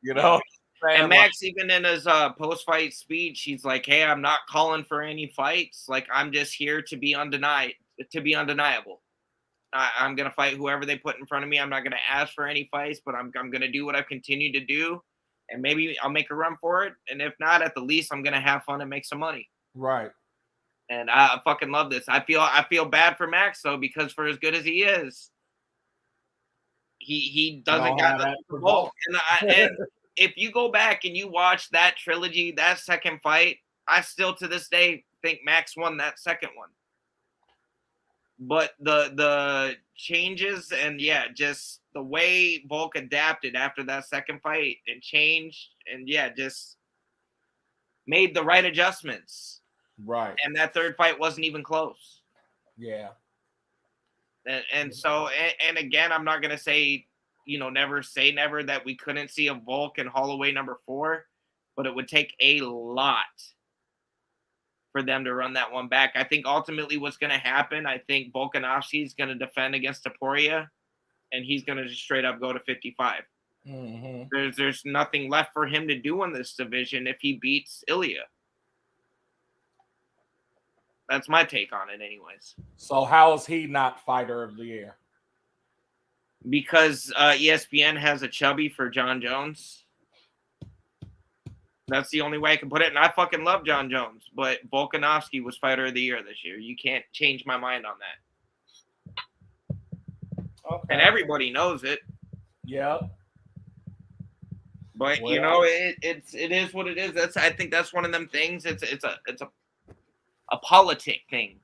[SPEAKER 2] You know?
[SPEAKER 3] And Max, even in his post-fight speech, he's like, "Hey, I'm not calling for any fights. Like, I'm just here to be undeniable. I'm gonna fight whoever they put in front of me. I'm not gonna ask for any fights, but I'm gonna do what I've continued to do, and maybe I'll make a run for it. And if not, at the least, I'm gonna have fun and make some money."
[SPEAKER 2] Right.
[SPEAKER 3] And I fucking love this. I feel bad for Max though, because for as good as he is, he doesn't got that provoke. And if you go back and you watch that trilogy, that second fight, I still to this day think Max won that second one. But the changes and just the way Volk adapted after that second fight and changed and just made the right adjustments.
[SPEAKER 2] Right.
[SPEAKER 3] And that third fight wasn't even close.
[SPEAKER 2] Yeah.
[SPEAKER 3] And so again, I'm not gonna say, never say never that we couldn't see a Volk and Holloway number 4, but it would take a lot for them to run that one back. I think ultimately what's going to happen, I think Volkanovski is going to defend against Topuria, and he's going to just straight up go to 55.
[SPEAKER 2] Mm-hmm.
[SPEAKER 3] There's nothing left for him to do in this division if he beats Ilya. That's my take on it anyways.
[SPEAKER 2] So how is he not fighter of the year?
[SPEAKER 3] Because ESPN has a chubby for John Jones. That's the only way I can put it. And I fucking love John Jones, but Volkanovski was fighter of the year this year. You can't change my mind on that.
[SPEAKER 2] Okay.
[SPEAKER 3] And everybody knows it.
[SPEAKER 2] Yep.
[SPEAKER 3] But it is what it is. I think that's one of them things. It's a politic thing.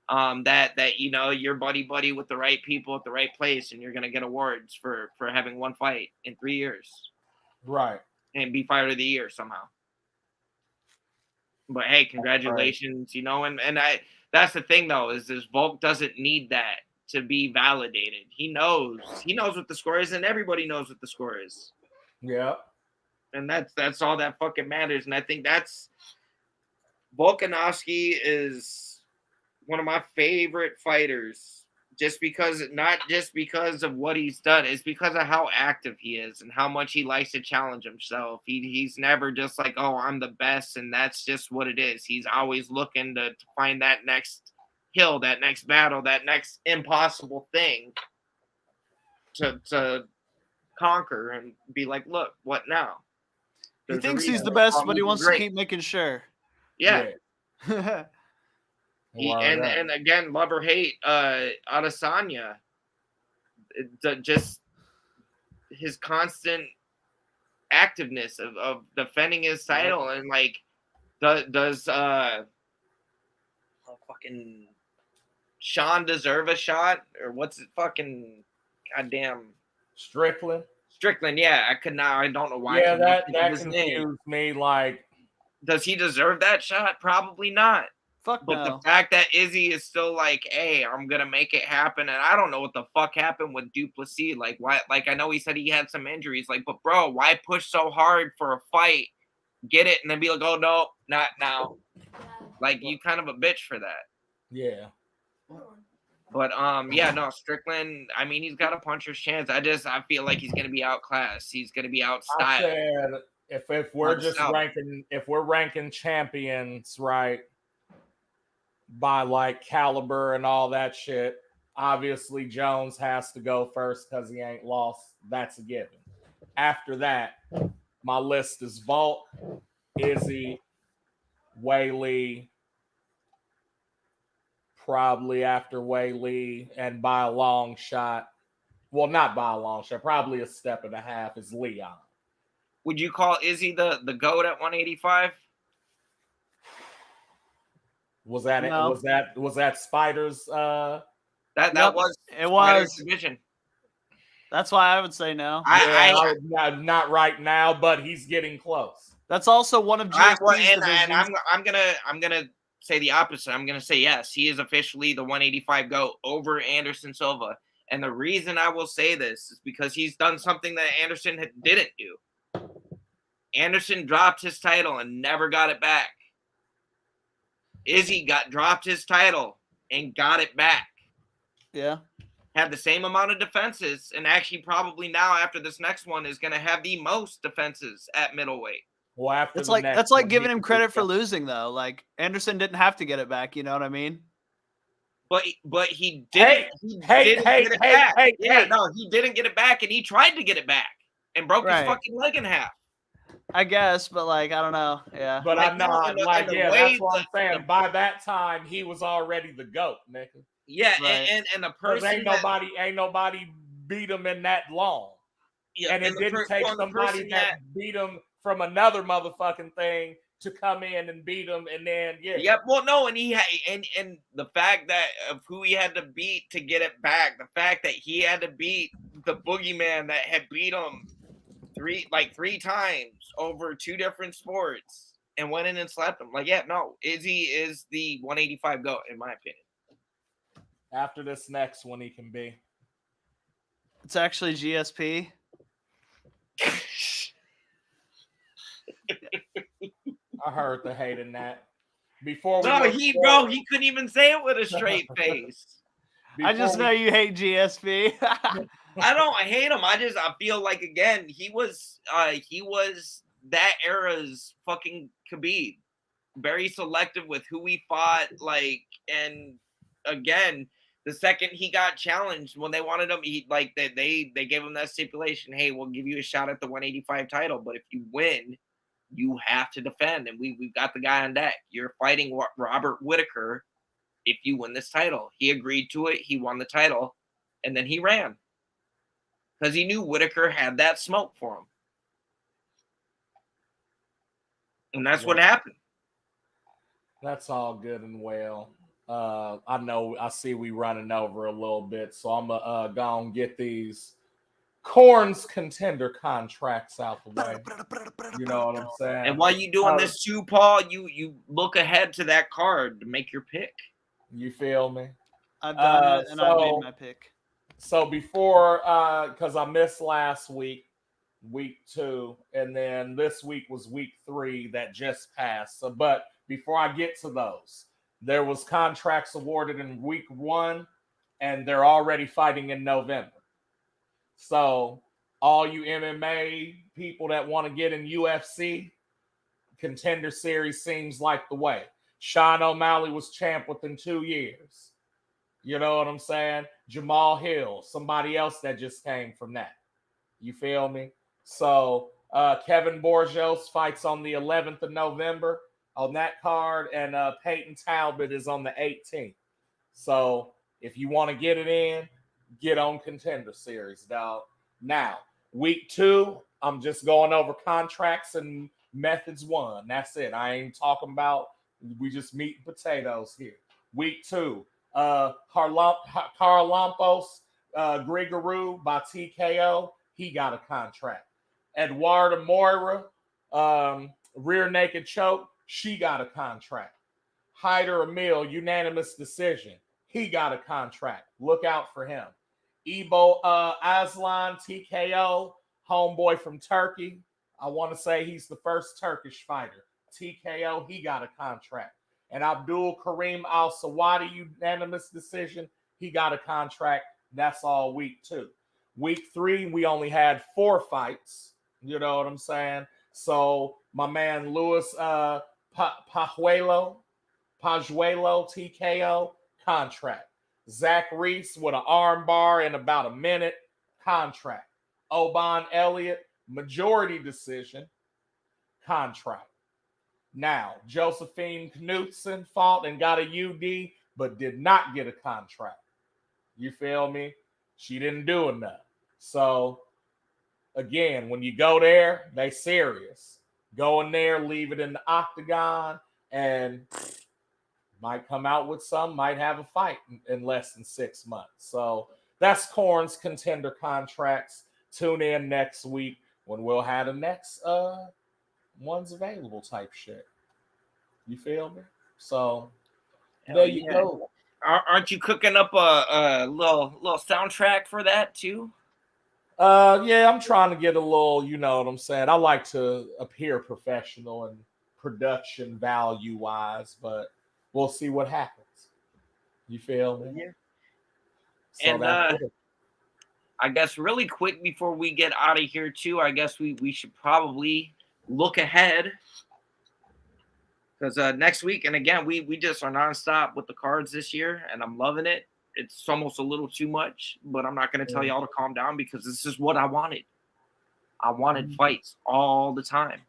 [SPEAKER 3] That you're buddy with the right people at the right place, and you're gonna get awards for having one fight in 3 years.
[SPEAKER 2] Right.
[SPEAKER 3] And be fighter of the year somehow. But hey, congratulations, and that's the thing though, is Volk doesn't need that to be validated. He knows what the score is, and everybody knows what the score is.
[SPEAKER 2] Yeah. And
[SPEAKER 3] that's all that fucking matters. And I think that's Volkanovski is one of my favorite fighters. Not just because of what he's done, it's because of how active he is and how much he likes to challenge himself. He's never just like, oh, I'm the best, and that's just what it is. He's always looking to find that next hill, that next battle, that next impossible thing to conquer and be like, look, what now?
[SPEAKER 4] He thinks he's the best, but he wants to keep making sure.
[SPEAKER 3] Yeah. And again, love or hate, Adesanya, just his constant activeness of defending his title, and like does fucking Sean deserve a shot, or what's it fucking goddamn
[SPEAKER 2] Strickland?
[SPEAKER 3] Yeah, I don't know why.
[SPEAKER 2] Yeah, that confused me. Like,
[SPEAKER 3] does he deserve that shot? Probably not.
[SPEAKER 4] But
[SPEAKER 3] the fact that Izzy is still like, hey, I'm gonna make it happen, and I don't know what the fuck happened with Duplessis. Like, why? Like, I know he said he had some injuries. Like, but bro, why push so hard for a fight? Get it, and then be like, oh no, not now. Like, you kind of a bitch for that.
[SPEAKER 2] Yeah.
[SPEAKER 3] But no, Strickland. I mean, he's got a puncher's chance. I feel like he's gonna be outclassed. He's gonna be outstyled.
[SPEAKER 2] I said if we're just ranking champions, right?
[SPEAKER 5] by like caliber and all that shit. Obviously, Jones has to go first because he ain't lost. That's a given. After that, my list is Volk, Izzy, Whaley, probably after Whaley, and by a long shot. Well, not by a long shot, probably a step and a half is Leon.
[SPEAKER 3] Would you call Izzy the GOAT at 185?
[SPEAKER 5] Was that
[SPEAKER 4] No.
[SPEAKER 5] was that Spider's
[SPEAKER 3] That
[SPEAKER 4] Yep,
[SPEAKER 3] was
[SPEAKER 4] it
[SPEAKER 3] Spider's
[SPEAKER 4] was.
[SPEAKER 3] division.
[SPEAKER 4] That's why I would say no.
[SPEAKER 5] not right now, but he's getting close.
[SPEAKER 4] That's also one of GSP's
[SPEAKER 3] and
[SPEAKER 4] divisions.
[SPEAKER 3] I'm gonna say the opposite. I'm gonna say yes, he is officially the 185 GOAT over Anderson Silva. And the reason I will say this is because he's done something that Anderson didn't do. Anderson dropped his title and never got it back. Izzy dropped his title and got it back.
[SPEAKER 4] Yeah.
[SPEAKER 3] Had the same amount of defenses, and actually probably now after this next one is going to have the most defenses at middleweight.
[SPEAKER 5] Well, after
[SPEAKER 4] That's like giving him credit for losing though. Like Anderson didn't have to get it back. You know what I mean?
[SPEAKER 3] But he didn't. He didn't get it back. No, he didn't get it back, and he tried to get it back and broke his fucking leg in half.
[SPEAKER 4] I guess, but like I don't know. Yeah.
[SPEAKER 5] But
[SPEAKER 3] Like,
[SPEAKER 5] I'm not
[SPEAKER 3] that's
[SPEAKER 5] what I'm saying. By that time, he was already the GOAT, nigga.
[SPEAKER 3] Yeah,
[SPEAKER 4] Right.
[SPEAKER 3] and the person
[SPEAKER 5] ain't nobody beat him in that long.
[SPEAKER 3] yeah,
[SPEAKER 5] And it didn't take somebody that beat him from another motherfucking thing to come in and beat him, and then
[SPEAKER 3] well, no, and he had, and the fact that of who he had to beat to get it back, the fact that he had to beat the boogeyman that had beat him three times over two different sports and went in and slapped him. Like, yeah, no, Izzy is the 185 GOAT in my opinion.
[SPEAKER 5] After this next one, he can be.
[SPEAKER 4] It's actually GSP.
[SPEAKER 5] I heard the hate in that.
[SPEAKER 3] He couldn't even say it with a straight face.
[SPEAKER 4] I just know you hate GSP.
[SPEAKER 3] I don't hate him. I feel like again he was that era's fucking Khabib. Very selective with who he fought, and again, the second he got challenged when they wanted him, they gave him that stipulation. Hey, we'll give you a shot at the 185 title, but if you win, you have to defend, and we've got the guy on deck. You're fighting Robert Whittaker if you win this title. He agreed to it. He won the title, and then he ran because he knew Whittaker had that smoke for him, and that's what happened.
[SPEAKER 5] That's all good and well. I see we running over a little bit, so I'm gonna go and get these Corn's contender contracts out the way. You know what I'm saying?
[SPEAKER 3] And while you doing this too, Paul, you look ahead to that card to make your pick.
[SPEAKER 5] You feel me?
[SPEAKER 4] I've done it, and I made my pick.
[SPEAKER 5] So before, because I missed last week, week 2, and then this week was week 3 that just passed. So, but before I get to those, there was contracts awarded in week 1, and they're already fighting in November. So all you MMA people that want to get in UFC, Contender Series seems like the way. Sean O'Malley was champ within 2 years. You know what I'm saying? Jamal Hill, somebody else that just came from that. You feel me? So Kevin Borgios fights on the 11th of November on that card, and Peyton Talbot is on the 18th. So if you want to get it in, get on Contender Series, dog. Now, week 2, I'm just going over contracts and methods 1. That's it. I ain't talking about, we just meat and potatoes here. Week 2, Karlampos Grigorou by TKO, he got a contract. Eduarda Moira, rear naked choke, she got a contract. Hyder Emil, unanimous decision, he got a contract. Look out for him. Ibo Aslan, TKO, homeboy from Turkey. I want to say he's the first Turkish fighter. TKO, he got a contract. And Abdul Karim Al Sawadi, unanimous decision, he got a contract. That's all week 2. Week 3, we only had 4 fights. You know what I'm saying? So my man Luis Pajuelo,
[SPEAKER 2] Pajuelo TKO contract. Zach Reese with an arm bar in about a minute contract. Oban Elliott majority decision contract. Now, Josephine Knutson fought and got a UD, but did not get a contract. You feel me? She didn't do enough. So, again, when you go there, they serious. Go in there, leave it in the octagon, and might come out with some, might have a fight in less than 6 months. So that's Corn's contender contracts. Tune in next week when we'll have the next ones available type shit. You feel me? So there you go.
[SPEAKER 3] Aren't you cooking up a little soundtrack for that too?
[SPEAKER 2] Yeah, I'm trying to get a little, you know what I'm saying? I like to appear professional and production value wise, but we'll see what happens. You feel me?
[SPEAKER 3] Yeah.
[SPEAKER 2] So
[SPEAKER 3] And I guess really quick before we get out of here too, I guess we should probably look ahead. Because next week, and again, we just are nonstop with the cards this year, and I'm loving it. It's almost a little too much, but I'm not going to tell y'all to calm down because this is what I wanted. I wanted fights all the time.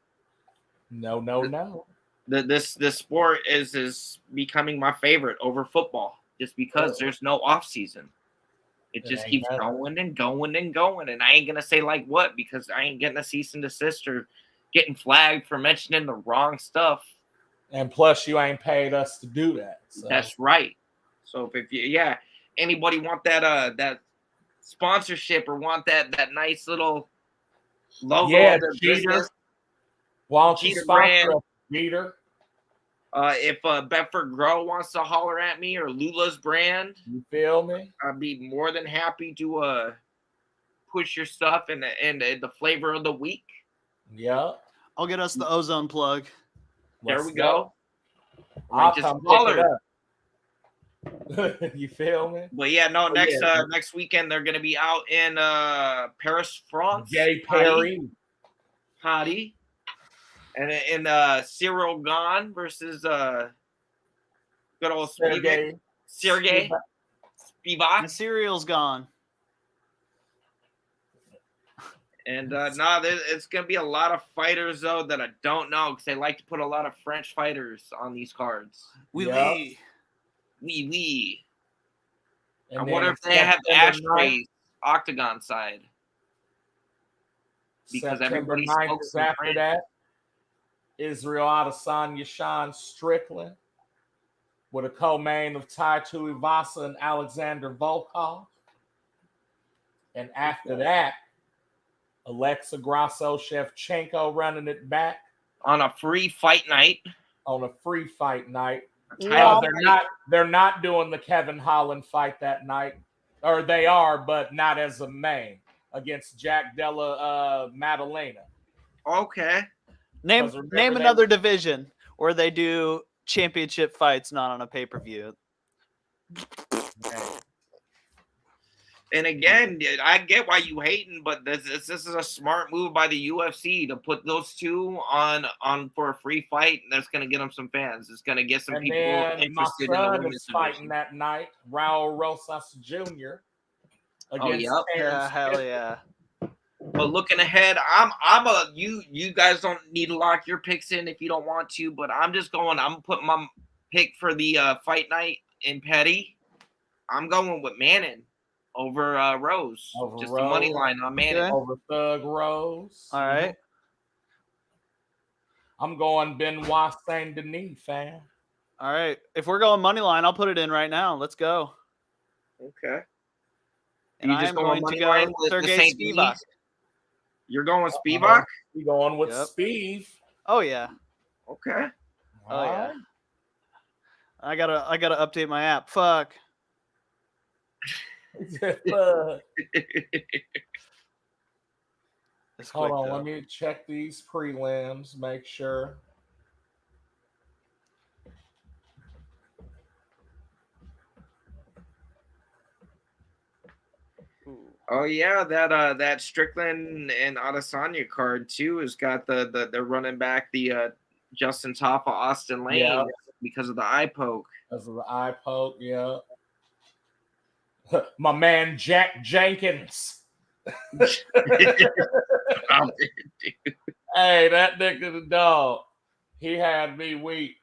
[SPEAKER 2] No.
[SPEAKER 3] This sport is becoming my favorite over football just because there's no off season. It just keeps going and going and going, and I ain't gonna say like what because I ain't getting a cease and desist or getting flagged for mentioning the wrong stuff.
[SPEAKER 2] And plus, you ain't paid us to do that. So.
[SPEAKER 3] That's right. So if you anybody want that sponsorship or want that nice little logo of their business,
[SPEAKER 2] why don't you
[SPEAKER 3] Jeter
[SPEAKER 2] sponsor
[SPEAKER 3] brand.
[SPEAKER 2] us, Jeter?
[SPEAKER 3] If Bedford Grow wants to holler at me or Lula's brand,
[SPEAKER 2] You feel me?
[SPEAKER 3] I'd be more than happy to push your stuff in the flavor of the week.
[SPEAKER 2] Yeah.
[SPEAKER 4] I'll get us the ozone plug.
[SPEAKER 3] There we go.
[SPEAKER 2] I'll
[SPEAKER 3] just
[SPEAKER 2] come
[SPEAKER 3] holler.
[SPEAKER 2] pick it up. You feel me?
[SPEAKER 3] But yeah, no, next weekend they're gonna be out in Paris, France.
[SPEAKER 2] Gay Perry.
[SPEAKER 3] Hottie. And in Cyril Gane versus good old Sergey Spivac.
[SPEAKER 4] The cereal's gone.
[SPEAKER 3] And it's gonna be a lot of fighters though that I don't know because they like to put a lot of French fighters on these cards.
[SPEAKER 4] Oui.
[SPEAKER 3] I wonder if they have ashtrays octagon side because
[SPEAKER 2] September
[SPEAKER 3] everybody
[SPEAKER 2] 9th
[SPEAKER 3] smokes
[SPEAKER 2] is after
[SPEAKER 3] France.
[SPEAKER 2] that. Israel Adesanya, Sean Strickland with a co-main of Tai Tuivasa and Alexander Volkov. And after that, Alexa Grasso Shevchenko running it back
[SPEAKER 3] On a free fight night.
[SPEAKER 2] on a free fight night.
[SPEAKER 3] Title
[SPEAKER 2] They're not doing the Kevin Holland fight that night, or they are, but not as a main against Jack Della Maddalena.
[SPEAKER 3] Okay.
[SPEAKER 4] Name another division where they do championship fights not on a pay-per-view.
[SPEAKER 3] And again, I get why you hating, but this is a smart move by the UFC to put those two on for a free fight. That's going to get them some fans. It's going to get some
[SPEAKER 2] And
[SPEAKER 3] people
[SPEAKER 2] then
[SPEAKER 3] interested
[SPEAKER 2] my
[SPEAKER 3] in the
[SPEAKER 2] son
[SPEAKER 3] women's
[SPEAKER 2] is fighting
[SPEAKER 3] division.
[SPEAKER 2] that night, Raul Rosas Jr. against
[SPEAKER 3] yep.
[SPEAKER 2] Terrence
[SPEAKER 4] Hell
[SPEAKER 2] Smith.
[SPEAKER 4] yeah.
[SPEAKER 3] But looking ahead, you guys don't need to lock your picks in if you don't want to, but I'm putting my pick for the fight night in Petty. I'm going with Manning over Rose. Just the money line on Manning.
[SPEAKER 4] Okay.
[SPEAKER 2] Over Thug Rose.
[SPEAKER 4] All right.
[SPEAKER 2] I'm going Benoit Saint Denis, fam.
[SPEAKER 4] All right. If we're going money line, I'll put it in right now. Let's go.
[SPEAKER 3] Okay.
[SPEAKER 4] And I am going to go Sergey Spivak.
[SPEAKER 3] You're going Spivak?
[SPEAKER 2] You going with
[SPEAKER 4] Yep.
[SPEAKER 2] Spiv?
[SPEAKER 4] Oh yeah.
[SPEAKER 3] Okay.
[SPEAKER 4] Oh yeah. I gotta update my app. Fuck.
[SPEAKER 2] Hold
[SPEAKER 4] It's quick,
[SPEAKER 2] on,
[SPEAKER 4] though.
[SPEAKER 2] let me check these prelims, make sure.
[SPEAKER 3] Oh yeah, that Strickland and Adesanya card too has got the running back, the Justin Taffa, Austin Lane.
[SPEAKER 2] Yeah.
[SPEAKER 3] because of the eye poke.
[SPEAKER 2] Because of the eye poke, yeah. My man Jack Jenkins. Hey, that nigga the dog. He had me weak.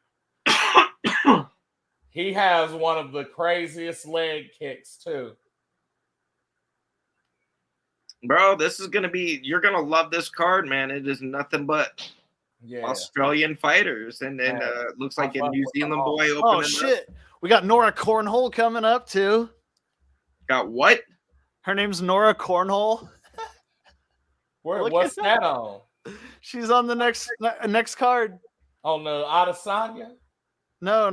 [SPEAKER 2] He has one of the craziest leg kicks too.
[SPEAKER 3] Bro, this is gonna be. You're gonna love this card, man. It is nothing but Australian fighters, and looks like a New Zealand boy opening.
[SPEAKER 4] Oh shit! We got Nora Cornhole coming up too.
[SPEAKER 3] Got what?
[SPEAKER 4] Her name's Nora Cornhole.
[SPEAKER 2] What's that on?
[SPEAKER 4] She's on the next card.
[SPEAKER 2] On the Adesanya?
[SPEAKER 4] No,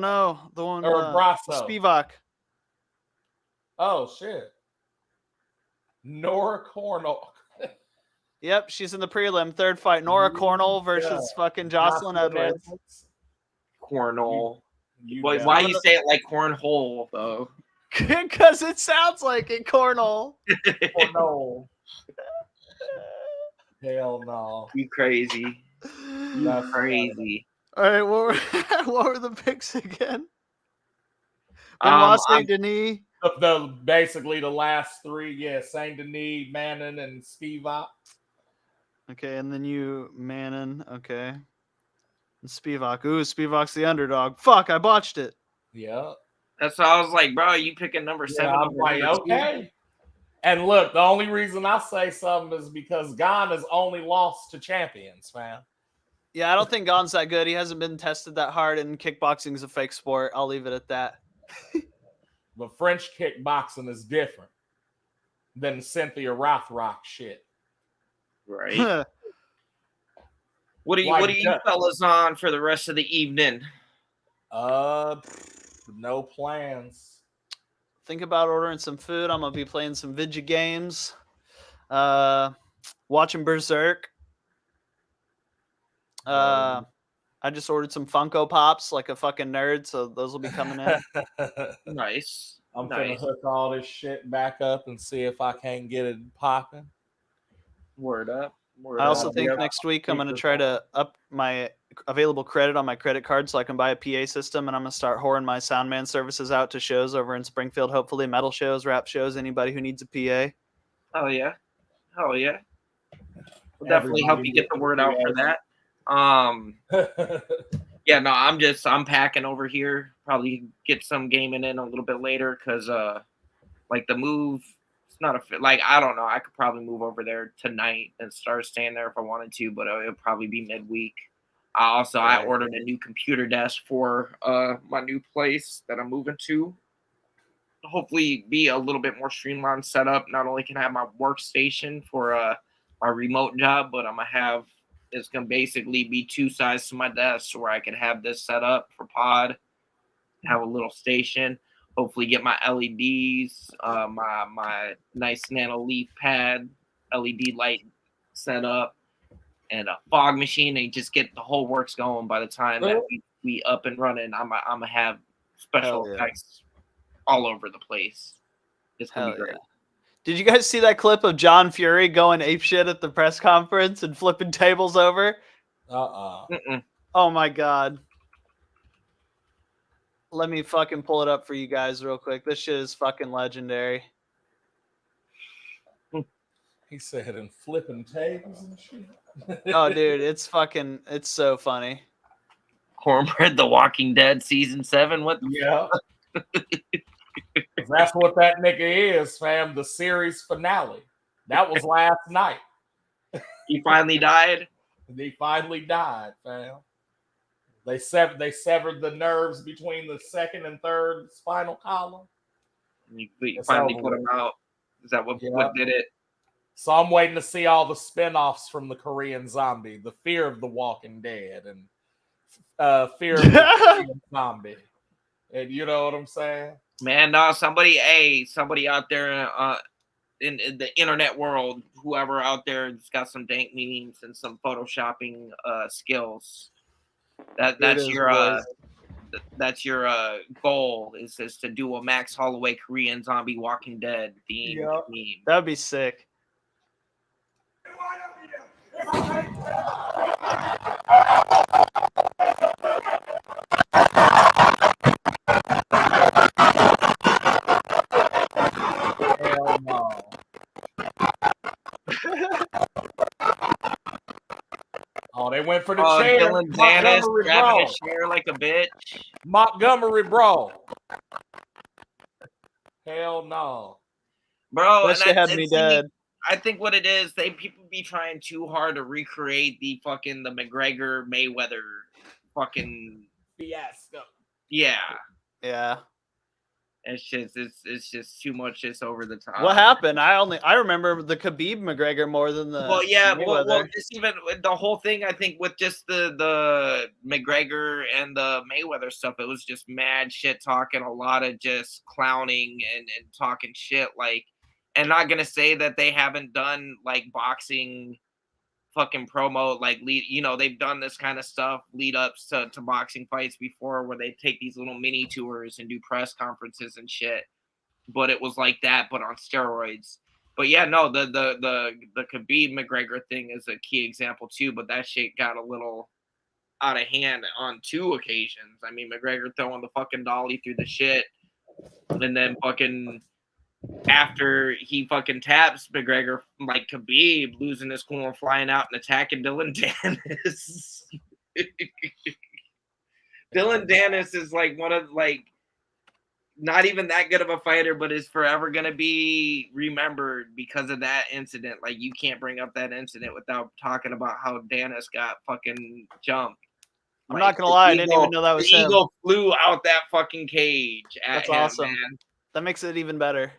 [SPEAKER 4] the one
[SPEAKER 2] or Brasso.
[SPEAKER 4] Spivac.
[SPEAKER 2] Oh shit. Nora Cornhole.
[SPEAKER 4] Yep, she's in the prelim. Third fight. Nora Cornhole versus fucking Jocelyn Edwards.
[SPEAKER 3] Cornhole. Why you say it like cornhole though?
[SPEAKER 4] Because it sounds like it, cornhole.
[SPEAKER 2] Cornhole. Hell no.
[SPEAKER 3] You crazy.
[SPEAKER 2] That's
[SPEAKER 3] crazy.
[SPEAKER 4] All right, what were the picks again? Benoit Saint Denis.
[SPEAKER 2] Basically the last three, Saint Denis, Manon, and Spivac.
[SPEAKER 4] Okay, and then you Manon, okay. And Spivac. Ooh, Spivac's the underdog. Fuck, I botched it.
[SPEAKER 2] Yeah.
[SPEAKER 3] That's why I was like, bro, you picking number 7.
[SPEAKER 2] I'm like, okay. And look, the only reason I say something is because Gane has only lost to champions, man.
[SPEAKER 4] Yeah, I don't think Gane's that good. He hasn't been tested that hard, and kickboxing is a fake sport. I'll leave it at that.
[SPEAKER 2] But French kickboxing is different than Cynthia Rothrock shit.
[SPEAKER 3] Right. What are you fellas on for the rest of the evening?
[SPEAKER 2] No plans.
[SPEAKER 4] Think about ordering some food. I'm gonna be playing some video games. Watching Berserk. I just ordered some Funko Pops like a fucking nerd, so those will be coming in.
[SPEAKER 3] Nice.
[SPEAKER 2] I'm gonna hook all this shit back up and see if I can't get it popping.
[SPEAKER 3] Word up.
[SPEAKER 4] I also think next week I'm gonna try to up my available credit on my credit card so I can buy a PA system, and I'm gonna start whoring my soundman services out to shows over in Springfield. Hopefully, metal shows, rap shows, anybody who needs a PA.
[SPEAKER 3] Oh yeah. We'll definitely help you get the word out for that. Yeah, no, I'm packing over here. Probably get some gaming in a little bit later because like the move, it's not I don't know. I could probably move over there tonight and start staying there if I wanted to, but it'll probably be midweek. I ordered a new computer desk for my new place that I'm moving to. Hopefully be a little bit more streamlined setup. Not only can I have my workstation for my remote job, but it's gonna basically be 2 sides to my desk where I can have this set up for pod, have a little station, hopefully get my LEDs, my nice nano leaf pad, LED light set up, and a fog machine, and just get the whole works going. By the time that we up and running, I'm gonna have special effects all over the place. It's gonna be great.
[SPEAKER 4] Yeah. Did you guys see that clip of John Fury going apeshit at the press conference and flipping tables over? Oh my god. Let me fucking pull it up for you guys real quick. This shit is fucking legendary.
[SPEAKER 2] He said, and flipping tables and shit.
[SPEAKER 4] Oh, dude, it's so funny.
[SPEAKER 3] Cornbread, The Walking Dead season 7. What?
[SPEAKER 2] Yeah. That's what that nigga is, fam. The series finale. That was last night.
[SPEAKER 3] He finally died.
[SPEAKER 2] He finally died, fam. They severed the nerves between the second and third spinal column.
[SPEAKER 3] You finally put him out. Is that what did it?
[SPEAKER 2] So I'm waiting to see all the spinoffs from the Korean Zombie, the Fear of the Walking Dead, and Fear of the Korean Zombie. And you know what I'm saying?
[SPEAKER 3] Man, no, somebody out there in the internet world, whoever out there has got some dank memes and some photoshopping skills. That's your goal is to do a Max Holloway Korean Zombie Walking Dead theme meme.
[SPEAKER 4] That'd be sick.
[SPEAKER 5] They went for the chair.
[SPEAKER 3] Dylan Dennis
[SPEAKER 5] Montgomery
[SPEAKER 3] grabbing
[SPEAKER 5] Brawl.
[SPEAKER 3] his chair like a bitch.
[SPEAKER 5] Montgomery Brawl. Hell no.
[SPEAKER 3] Bro,
[SPEAKER 4] That shit had me dead.
[SPEAKER 3] I think what it is, people be trying too hard to recreate the McGregor Mayweather fucking
[SPEAKER 5] Fiasco.
[SPEAKER 3] yeah.
[SPEAKER 4] Yeah.
[SPEAKER 3] It's just too much. It's over the top.
[SPEAKER 4] What happened? I remember the Khabib McGregor more than the
[SPEAKER 3] well, just even the whole thing. I think with just the McGregor and the Mayweather stuff, it was just mad shit talking, a lot of just clowning and talking shit. Like, and not gonna say that they haven't done like boxing fucking promo, like they've done this kind of stuff lead ups to boxing fights before, where they take these little mini tours and do press conferences and shit. But it was like that, but on steroids. But yeah, no, the Khabib McGregor thing is a key example too. But that shit got a little out of hand on 2 occasions. I mean, McGregor throwing the fucking dolly through the shit, and then fucking after he fucking taps McGregor, like Khabib losing his cool and flying out and attacking Dylan Dennis. Dylan Dennis is like one of not even that good of a fighter, but is forever gonna be remembered because of that incident. Like, you can't bring up that incident without talking about how Dennis got fucking jumped.
[SPEAKER 4] I'm not gonna lie, I didn't even know that was him.
[SPEAKER 3] The eagle flew out that fucking cage at
[SPEAKER 4] That's
[SPEAKER 3] him,
[SPEAKER 4] awesome.
[SPEAKER 3] man.
[SPEAKER 4] That makes it even better.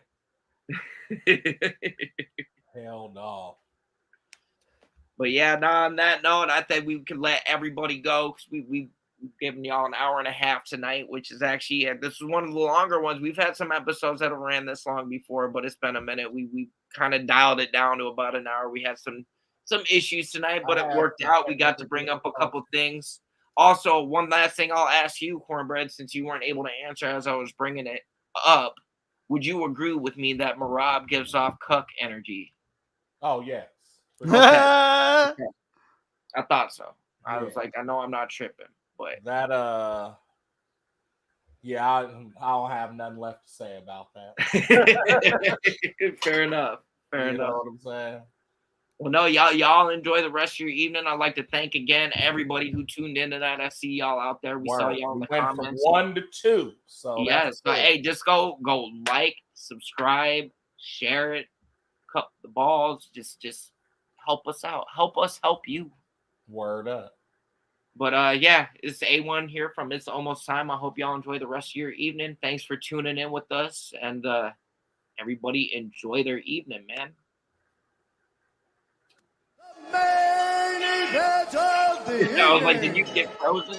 [SPEAKER 5] Hell no.
[SPEAKER 3] But yeah, on that note, I think we could let everybody go because we've given y'all an hour and a half tonight, which is actually this is one of the longer ones. We've had some episodes that have ran this long before, but it's been a minute. We kind of dialed it down to about an hour. We had some issues tonight, but it worked out. We got to bring up a couple things. Also, one last thing I'll ask you, Cornbread, since you weren't able to answer as I was bringing it up. Would you agree with me that Marab gives off cuck energy?
[SPEAKER 5] Oh, yes.
[SPEAKER 3] Okay. I thought so. I was
[SPEAKER 5] Yeah.
[SPEAKER 3] like, I know I'm not tripping, but
[SPEAKER 5] That, yeah, I don't have nothing left to say about that.
[SPEAKER 3] fair enough. Fair
[SPEAKER 5] You
[SPEAKER 3] enough.
[SPEAKER 5] know what I'm saying?
[SPEAKER 3] Well, no, y'all enjoy the rest of your evening. I'd like to thank again everybody who tuned in tonight. I see y'all out there. We saw y'all in the
[SPEAKER 5] went
[SPEAKER 3] comments.
[SPEAKER 5] from 1 to 2. So
[SPEAKER 3] Yes, but hey, just go like, subscribe, share it, cup the balls. Just help us out. Help us help you.
[SPEAKER 5] Word up.
[SPEAKER 3] But yeah, it's A1 here from It's Almost Time. I hope y'all enjoy the rest of your evening. Thanks for tuning in with us, and everybody enjoy their evening, man. I was like, did you get frozen?